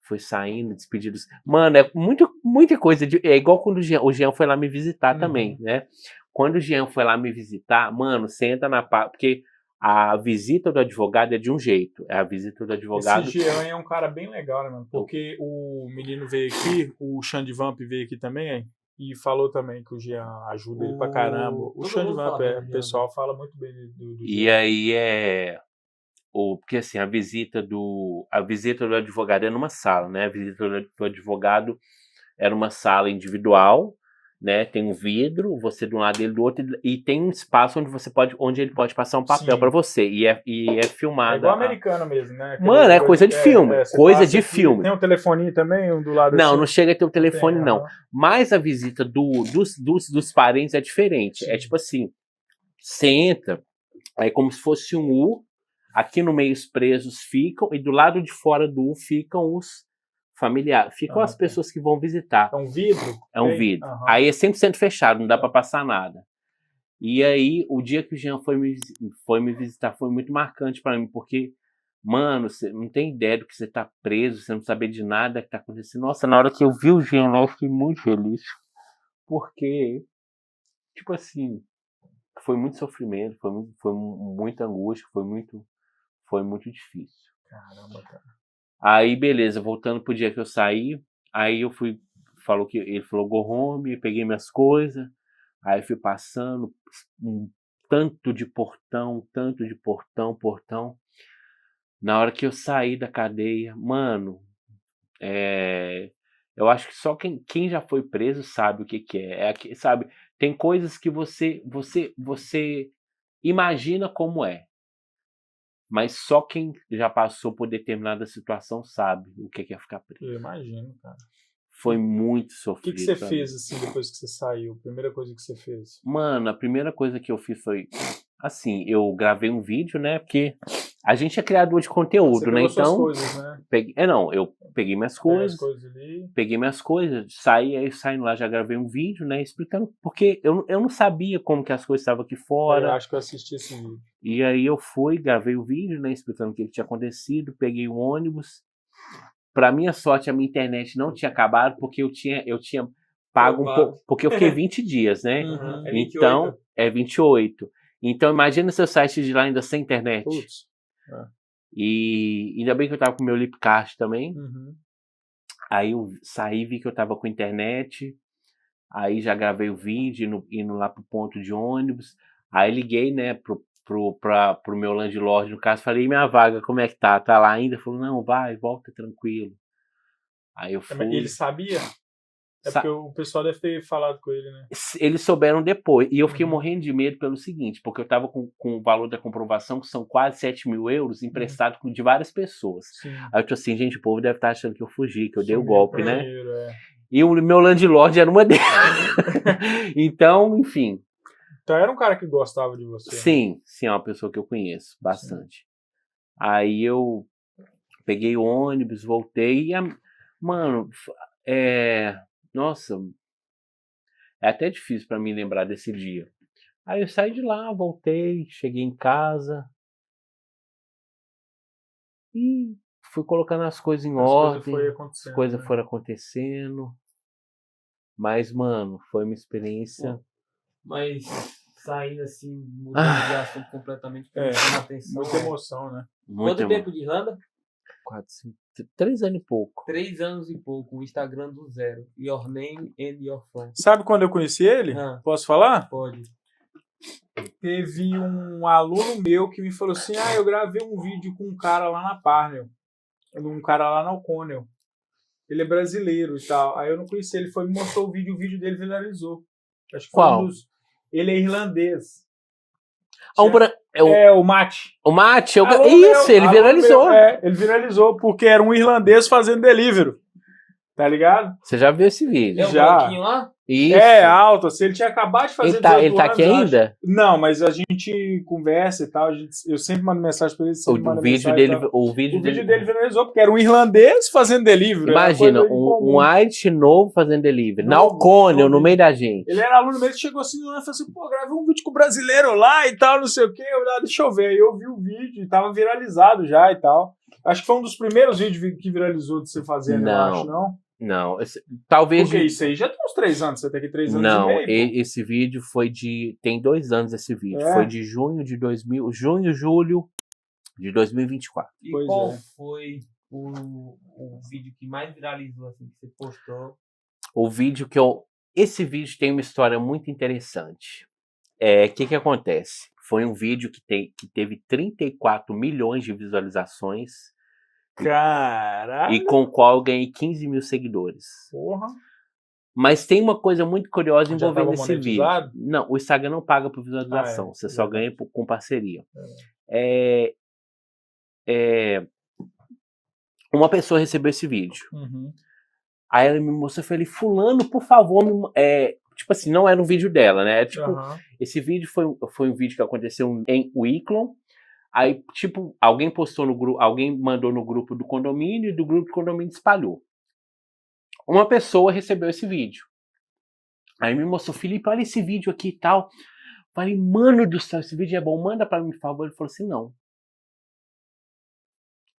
fui saindo, despedidos. Mano, é muita coisa. É igual quando o Jean foi lá me visitar também, né? Quando o Jean foi lá me visitar, mano, senta na parte. Porque a visita do advogado é de um jeito. A visita do advogado. Esse Jean é um cara bem legal, né, mano? Porque o menino veio aqui, o Xande Vamp veio aqui também, hein? E falou também que o Jean ajuda ele pra caramba. O Xande Vamp, o pessoal fala muito bem do Jean. E aí porque assim, a visita do advogado é numa sala, né? A visita do advogado era uma sala individual, né? Tem um vidro, você de um lado e ele do outro, e tem um espaço onde ele pode passar um papel para você. E é filmado. É igual americano mesmo, né? Mano, é coisa de filme. Coisa de filme. Tem um telefoninho também, um do lado Não, assim? não chega a ter o telefone, não. Mas a visita dos parentes é diferente. Sim. É tipo assim, você entra, é como se fosse um U. Aqui no meio os presos ficam, e do lado de fora do U ficam os familiares. Ficam as pessoas que vão visitar. É um vidro? É um vidro. Aí é 100% fechado, não dá pra passar nada. E aí, o dia que o Jean foi me visitar foi muito marcante pra mim, porque, mano, você não tem ideia do que você tá preso, você não sabe de nada que tá acontecendo. Nossa, na hora que eu vi o Jean lá, eu fiquei muito feliz. Porque, tipo assim, foi muito sofrimento, foi muita angústia, foi muito difícil. Caramba, cara. Aí, beleza, voltando pro dia que eu saí, aí eu fui, ele falou, go home, peguei minhas coisas, aí fui passando tanto de portão. Na hora que eu saí da cadeia, mano, eu acho que só quem já foi preso sabe o que é. Sabe, tem coisas que você imagina como é. Mas só quem já passou por determinada situação sabe o que é ficar preso. Eu imagino, cara. Foi muito sofrido. O que você fez, assim, depois que você saiu? A primeira coisa que você fez? Mano, a primeira coisa que eu fiz foi... Assim, eu gravei um vídeo, né? Porque a gente é criador de conteúdo, você né? Então... suas coisas, né? Eu peguei minhas coisas. Peguei minhas coisas, saindo lá, já gravei um vídeo, né? Explicando, porque eu não sabia como que as coisas estavam aqui fora. Eu acho que eu assisti esse vídeo. E aí eu gravei o vídeo, né? Explicando o que tinha acontecido, peguei o ônibus. Pra minha sorte, a minha internet não tinha acabado, porque eu tinha pago um pouco, porque eu fiquei 20 dias, né? Então, é 28. Então, imagina se eu saísse de lá ainda sem internet. Putz. E ainda bem que eu tava com meu Lipcast também. Aí eu saí, vi que eu tava com internet. Aí já gravei o vídeo, indo lá pro ponto de ônibus. Aí liguei, né, pro meu landlord, no caso, falei, minha vaga, como é que tá? Tá lá ainda? Ele falou, não, vai, volta tranquilo. Aí eu fui. Ele sabia? Porque o pessoal deve ter falado com ele, né? Eles souberam depois. E eu fiquei morrendo de medo pelo seguinte, porque eu tava com o valor da comprovação, que são quase 7 mil euros, emprestado de várias pessoas. Sim. Aí eu tô assim, gente, o povo deve estar achando que eu fugi, que eu dei o golpe, né? É. E o meu landlord era uma delas. Então, enfim. Então era um cara que gostava de você. Sim, né? Sim, é uma pessoa que eu conheço bastante. Sim. Aí eu peguei o ônibus, voltei e, mano, nossa, é até difícil pra mim lembrar desse dia. Aí eu saí de lá, voltei, cheguei em casa e fui colocando as coisas em ordem. As coisas foram acontecendo. Mas, mano, foi uma experiência. Mas saindo assim, mudando de assunto completamente, prestando atenção. Muita emoção, né? Quanto tempo de Irlanda? 3 anos e pouco. 3 anos e pouco, o Instagram do zero. Your name and your phone. Sabe quando eu conheci ele? Posso falar? Pode. Teve um aluno meu que me falou assim, eu gravei um vídeo com um cara lá na Parnell. Um cara lá na O'Connell. Ele é brasileiro e tal. Aí eu não conheci ele, foi me mostrou o vídeo dele viralizou. Acho que qual? Ele é irlandês. O Mate. O Mate, ele viralizou. Ele viralizou porque era um irlandês fazendo delivery. Tá ligado? Você já viu esse vídeo? Já. Um pouquinho lá? Isso. Alto. Assim, ele tinha acabado de fazer ele tá anos, aqui ainda? Não, mas a gente conversa e tal. Eu sempre mando mensagem pra ele. O vídeo dele viralizou porque era um irlandês fazendo delivery. Imagina, um Irish novo fazendo delivery. Na O'Connell, no meio da gente. Ele era aluno mesmo, chegou assim e falou assim, pô, gravei um vídeo com o brasileiro lá e tal, não sei o quê. Deixa eu ver. Aí eu vi o vídeo e tava viralizado já e tal. Acho que foi um dos primeiros vídeos que viralizou de você fazendo, eu acho, não? Não, talvez... Porque isso aí já tem uns 3 anos, você tem aqui 3 anos Não, e meio. Pô. esse vídeo foi tem 2 anos esse vídeo. É. Foi de julho, julho de 2024. E Pois qual é. foi o vídeo que mais viralizou, assim, que você postou? O vídeo esse vídeo tem uma história muito interessante. O que acontece? Foi um vídeo que teve 34 milhões de visualizações. Caralho! E com o qual eu ganhei 15 mil seguidores. Porra! Mas tem uma coisa muito curiosa Já envolvendo tava esse vídeo. monetizado? Não, o Instagram não paga por visualização. Você só ganha com parceria. Uma pessoa recebeu esse vídeo. Uhum. Aí ela me mostrou, eu falei, fulano, por favor, tipo assim, não era um vídeo dela, né? Tipo, esse vídeo foi um vídeo que aconteceu em Wiklon. Aí, tipo, alguém postou no grupo, alguém mandou no grupo do condomínio e do grupo do condomínio espalhou. Uma pessoa recebeu esse vídeo. Aí me mostrou, Felipe, olha esse vídeo aqui e tal. Falei, mano do céu, esse vídeo é bom, manda pra mim, por favor. Ele falou assim, não.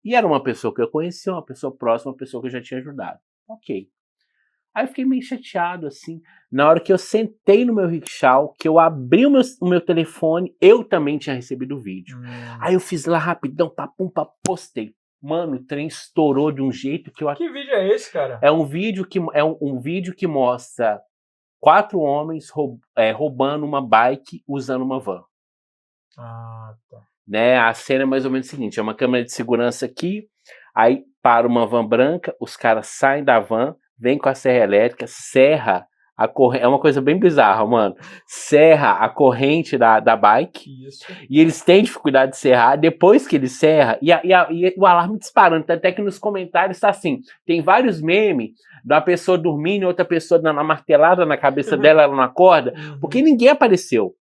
E era uma pessoa que eu conhecia, uma pessoa próxima, uma pessoa que eu já tinha ajudado. Ok. Aí eu fiquei meio chateado, assim. Na hora que eu sentei no meu rickshaw, que eu abri o meu telefone, eu também tinha recebido o vídeo. Aí eu fiz lá rapidão, papum, postei. Mano, o trem estourou de um jeito que eu... Que vídeo é esse, cara? É um vídeo que mostra 4 homens roubando uma bike usando uma van. Ah, tá. Né? A cena é mais ou menos o seguinte, é uma câmera de segurança aqui, aí para uma van branca, os caras saem da van, vem com a serra elétrica, serra a corrente, é uma coisa bem bizarra, mano, serra a corrente da bike. Isso. E eles têm dificuldade de serrar, depois que eles serram, e o alarme disparando, até que nos comentários está assim, tem vários memes de uma pessoa dormindo e outra pessoa dando uma martelada na cabeça dela, ela não acorda, porque ninguém apareceu.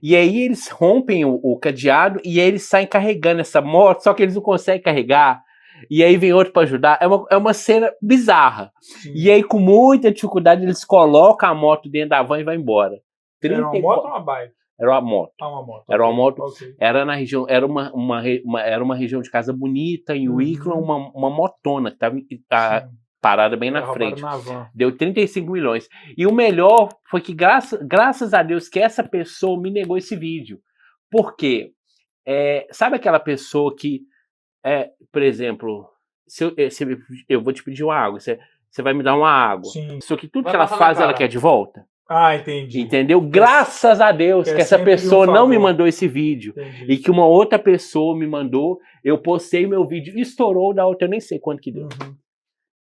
E aí eles rompem o cadeado e aí eles saem carregando essa moto, só que eles não conseguem carregar. E aí vem outro para ajudar. É uma cena bizarra. Sim. E aí, com muita dificuldade, eles colocam a moto dentro da van e vão embora. Era uma moto ou uma bike? Era uma moto. Uma moto. Era uma moto. Okay. Era na região, era uma região de casa bonita, em Wiklon, uma motona que tá parada bem na frente. Na van. Deu 35 milhões. E o melhor foi que, graças a Deus, que essa pessoa me negou esse vídeo. Por quê? Sabe aquela pessoa que, por exemplo, eu vou te pedir uma água, você vai me dar uma água. Sim. Só que tudo que ela faz, ela quer de volta. Ah, entendi. Entendeu? Graças a Deus que essa pessoa não me mandou esse vídeo. Entendi. E que uma outra pessoa me mandou, eu postei meu vídeo, estourou da outra, eu nem sei quanto que deu.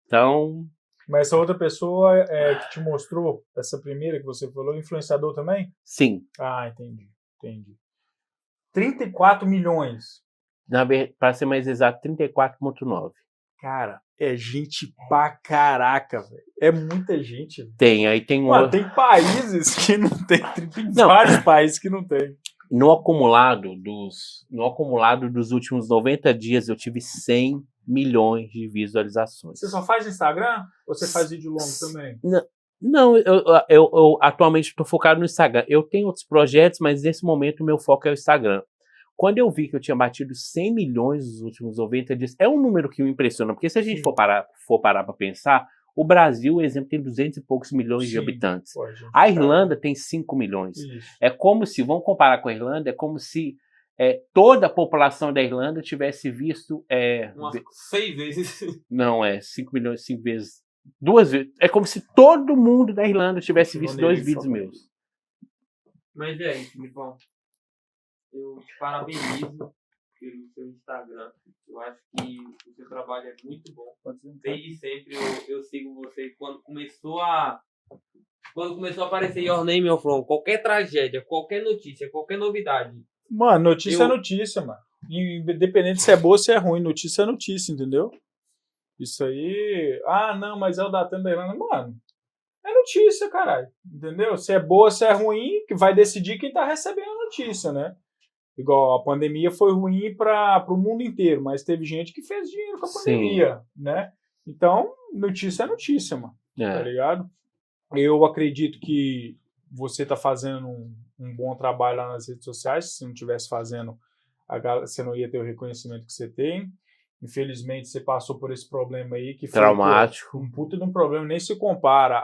Então... Mas essa outra pessoa que te mostrou, essa primeira que você falou, influenciador também? Sim. Ah, entendi. 34 milhões. Para ser mais exato, 34,9. Cara, é gente pra caraca, velho. É muita gente. Véio. Tem Mano, tem países que não tem. Tem vários países que não tem. No acumulado dos últimos 90 dias, eu tive 100 milhões de visualizações. Você só faz Instagram? Ou você faz vídeo longo também? Não, eu atualmente estou focado no Instagram. Eu tenho outros projetos, mas nesse momento o meu foco é o Instagram. Quando eu vi que eu tinha batido 100 milhões nos últimos 90 dias, é um número que me impressiona, porque se a gente for parar para pensar, o Brasil, por exemplo, tem 200 e poucos milhões de habitantes. A Irlanda tem 5 milhões. Isso. É como se, vamos comparar com a Irlanda, é como se toda a população da Irlanda tivesse visto... Umas 6 vezes. Não, 5 milhões, 5 vezes. 2 vezes. É como se todo mundo da Irlanda tivesse visto 2 vídeos meus. Mas é isso, Filipão. Eu te parabenizo pelo seu Instagram. Eu acho que o seu trabalho é muito bom. Desde sempre eu sigo você. Quando começou a aparecer Your Name Your From, qualquer tragédia, qualquer notícia, qualquer novidade. Mano, notícia é notícia, mano. Independente se é boa ou se é ruim, notícia é notícia, entendeu? Isso aí... Ah, não, mas é o Datando da Irlanda. Mano, é notícia, caralho. Entendeu? Se é boa ou se é ruim, que vai decidir quem tá recebendo a notícia, né? Igual a pandemia foi ruim para o mundo inteiro, mas teve gente que fez dinheiro com a pandemia, né? Então, notícia é notícia, mano. Tá ligado? Eu acredito que você tá fazendo um bom trabalho lá nas redes sociais. Se não estivesse fazendo, você não ia ter o reconhecimento que você tem. Infelizmente, você passou por esse problema aí, que foi Traumático. um puta de um problema, nem se compara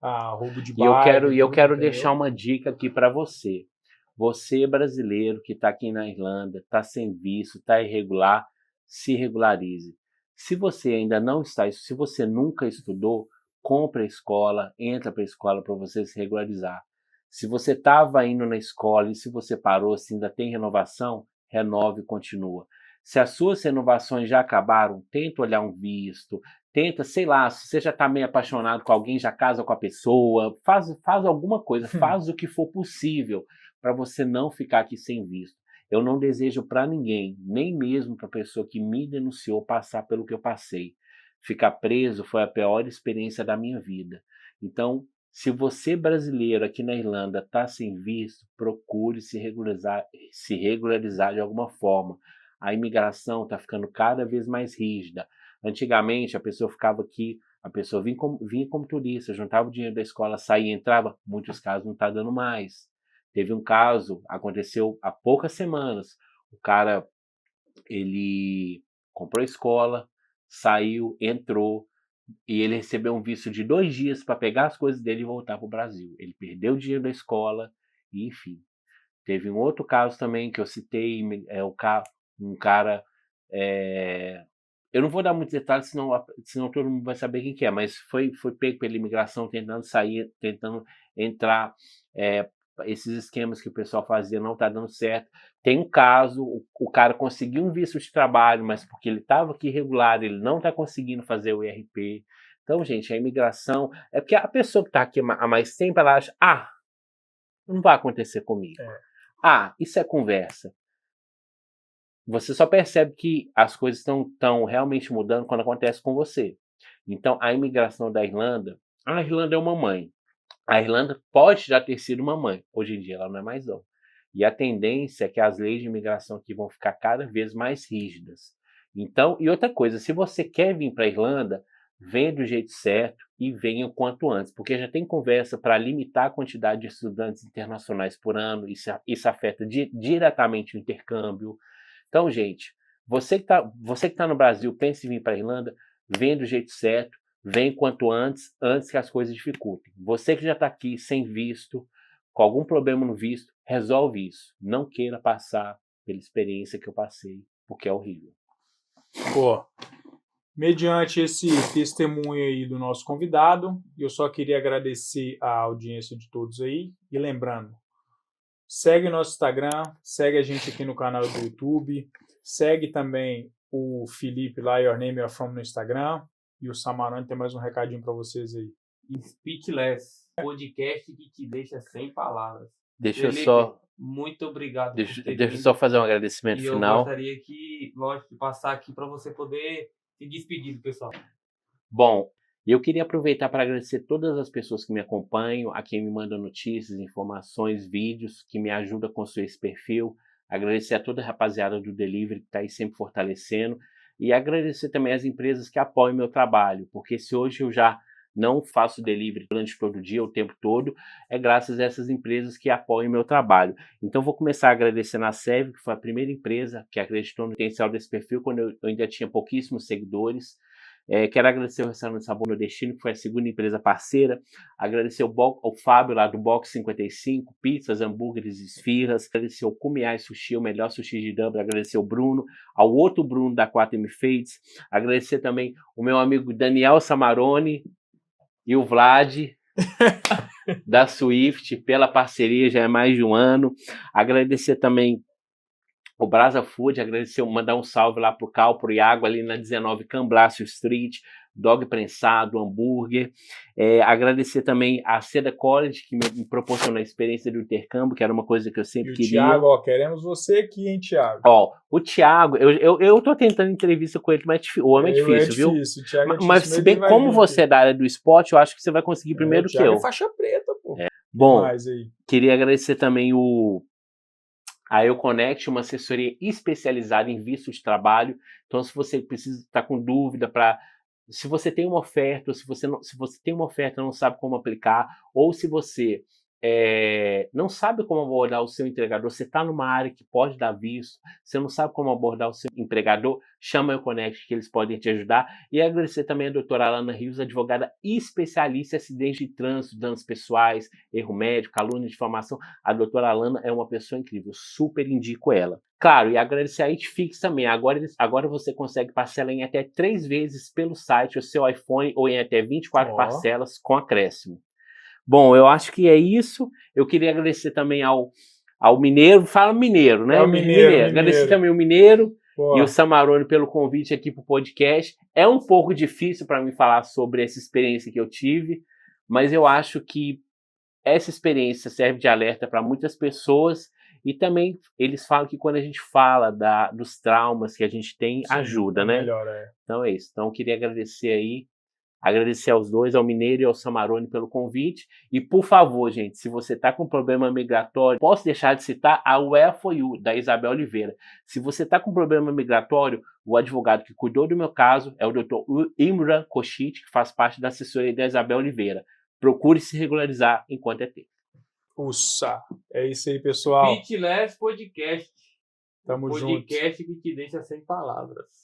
a roubo de E eu bairro. quero Entendeu? deixar uma dica aqui para você. Você, brasileiro, que está aqui na Irlanda, está sem visto, está irregular, se regularize. Se você ainda não está, se você nunca estudou, compre a escola, entra para a escola para você se regularizar. Se você estava indo na escola e se você parou, se ainda tem renovação, renove e continua. Se as suas renovações já acabaram, tenta olhar um visto, tenta, sei lá, se você já está meio apaixonado com alguém, já casa com a pessoa, faz alguma coisa, faz o que for possível para você não ficar aqui sem visto. Eu não desejo para ninguém, nem mesmo para a pessoa que me denunciou, passar pelo que eu passei. Ficar preso foi a pior experiência da minha vida. Então, se você brasileiro aqui na Irlanda está sem visto, procure se regularizar de alguma forma. A imigração está ficando cada vez mais rígida. Antigamente, a pessoa ficava aqui, a pessoa vinha como turista, juntava o dinheiro da escola, saía e entrava. Muitos casos não está dando mais. Teve um caso, aconteceu há poucas semanas. O cara, ele comprou a escola, saiu, entrou, e ele recebeu um visto de 2 dias para pegar as coisas dele e voltar para o Brasil. Ele perdeu o dinheiro da escola, e enfim. Teve um outro caso também que eu citei, um cara... eu não vou dar muitos detalhes, senão todo mundo vai saber quem que é, mas foi pego pela imigração tentando sair, tentando entrar. Esses esquemas que o pessoal fazia não está dando certo. Tem um caso, o cara conseguiu um visto de trabalho, mas porque ele estava aqui irregular, ele não está conseguindo fazer o IRP. Então, gente, a imigração... É porque a pessoa que está aqui há mais tempo, ela acha, não vai acontecer comigo. Isso é conversa. Você só percebe que as coisas estão realmente mudando quando acontece com você. Então, a imigração da Irlanda... A Irlanda é uma mãe. A Irlanda pode já ter sido uma mãe. Hoje em dia ela não é mais não. E a tendência é que as leis de imigração aqui vão ficar cada vez mais rígidas. Então, e outra coisa, se você quer vir para a Irlanda, venha do jeito certo e venha o quanto antes, porque já tem conversa para limitar a quantidade de estudantes internacionais por ano, isso afeta diretamente o intercâmbio. Então, gente, você que tá no Brasil, pense em vir para a Irlanda, venha do jeito certo, vem quanto antes que as coisas dificultem. Você que já está aqui sem visto, com algum problema no visto, resolve isso. Não queira passar pela experiência que eu passei, porque é horrível. Pô, mediante esse testemunho aí do nosso convidado, eu só queria agradecer a audiência de todos aí. E lembrando, segue nosso Instagram, segue a gente aqui no canal do YouTube, segue também o Felipe lá, Your Name Your From no Instagram. E o Samarone tem mais um recadinho para vocês aí. Speechless, podcast que te deixa sem palavras. Deixa Felipe, eu só... muito obrigado por ter Deixa eu só fazer um agradecimento e final. eu gostaria que, lógico, de passar aqui para você poder se despedir do pessoal. Bom, eu queria aproveitar para agradecer todas as pessoas que me acompanham, a quem me manda notícias, informações, vídeos, que me ajuda a construir esse perfil. Agradecer a toda a rapaziada do Delivery que está aí sempre fortalecendo. E agradecer também às empresas que apoiam meu trabalho, porque se hoje eu já não faço delivery durante todo o dia, o tempo todo, é graças a essas empresas que apoiam meu trabalho. Então vou começar agradecendo a Sev, que foi a primeira empresa que acreditou no potencial desse perfil quando eu ainda tinha pouquíssimos seguidores. Quero agradecer o Restaurante Sabor Nordestino, que foi a segunda empresa parceira. Agradecer ao Fábio lá do Box 55, pizzas, hambúrgueres, esfirras. Agradecer ao Kumiai Sushi, o melhor sushi de Dublin. Agradecer ao Bruno, ao outro Bruno da 4M Fades. Agradecer também o meu amigo Daniel Samarone e o Vlad da Swift pela parceria, já é mais de um ano. Agradecer também o Brasa Food, mandar um salve lá pro Cal, pro Iago, ali na 19 Camblácio Street, dog prensado, hambúrguer. Agradecer também a Seda College, que me proporcionou a experiência do intercâmbio, que era uma coisa que eu sempre queria. Thiago, queremos você aqui, hein, Thiago? O Thiago, eu tô tentando entrevista com ele, mas o homem é difícil, viu? O Thiago é difícil, mas se bem como você é da área do esporte, eu acho que você vai conseguir primeiro que eu. É faixa preta, pô. Bom, queria agradecer também a EuConnect, uma assessoria especializada em visto de trabalho. Então, se você precisa estar com dúvida se você tem uma oferta, ou se você tem uma oferta e não sabe como aplicar, ou se você não sabe como abordar o seu entregador, você está numa área que pode dar visto, você não sabe como abordar o seu empregador, chama a Euconnect que eles podem te ajudar. E agradecer também a doutora Alana Rios, advogada especialista em acidentes de trânsito, danos pessoais, erro médico, calúnia, difamação. A doutora Alana é uma pessoa incrível, super indico ela. Claro, e agradecer a Itfix também. Agora você consegue parcelar em até 3 vezes pelo site, o seu iPhone, ou em até 24 parcelas com acréscimo. Bom, eu acho que é isso. Eu queria agradecer também ao Mineiro. Fala Mineiro, né? É o Mineiro. Agradecer também o Mineiro Pô. e o Samarone pelo convite aqui para o podcast. É um pouco difícil para mim falar sobre essa experiência que eu tive, mas eu acho que essa experiência serve de alerta para muitas pessoas e também eles falam que quando a gente fala dos traumas que a gente tem, sim, ajuda, né? Melhor, Então é isso. Então eu queria agradecer aí. Agradecer aos dois, ao Mineiro e ao Samarone pelo convite. E, por favor, gente, se você está com problema migratório, posso deixar de citar a Where For You, da Isabel Oliveira. Se você está com problema migratório, o advogado que cuidou do meu caso é o Dr. Imran Koshit, que faz parte da assessoria da Isabel Oliveira. Procure se regularizar enquanto é tempo. Puxa, é isso aí, pessoal. Speechless Podcast. Tamo junto. Podcast que te deixa sem palavras.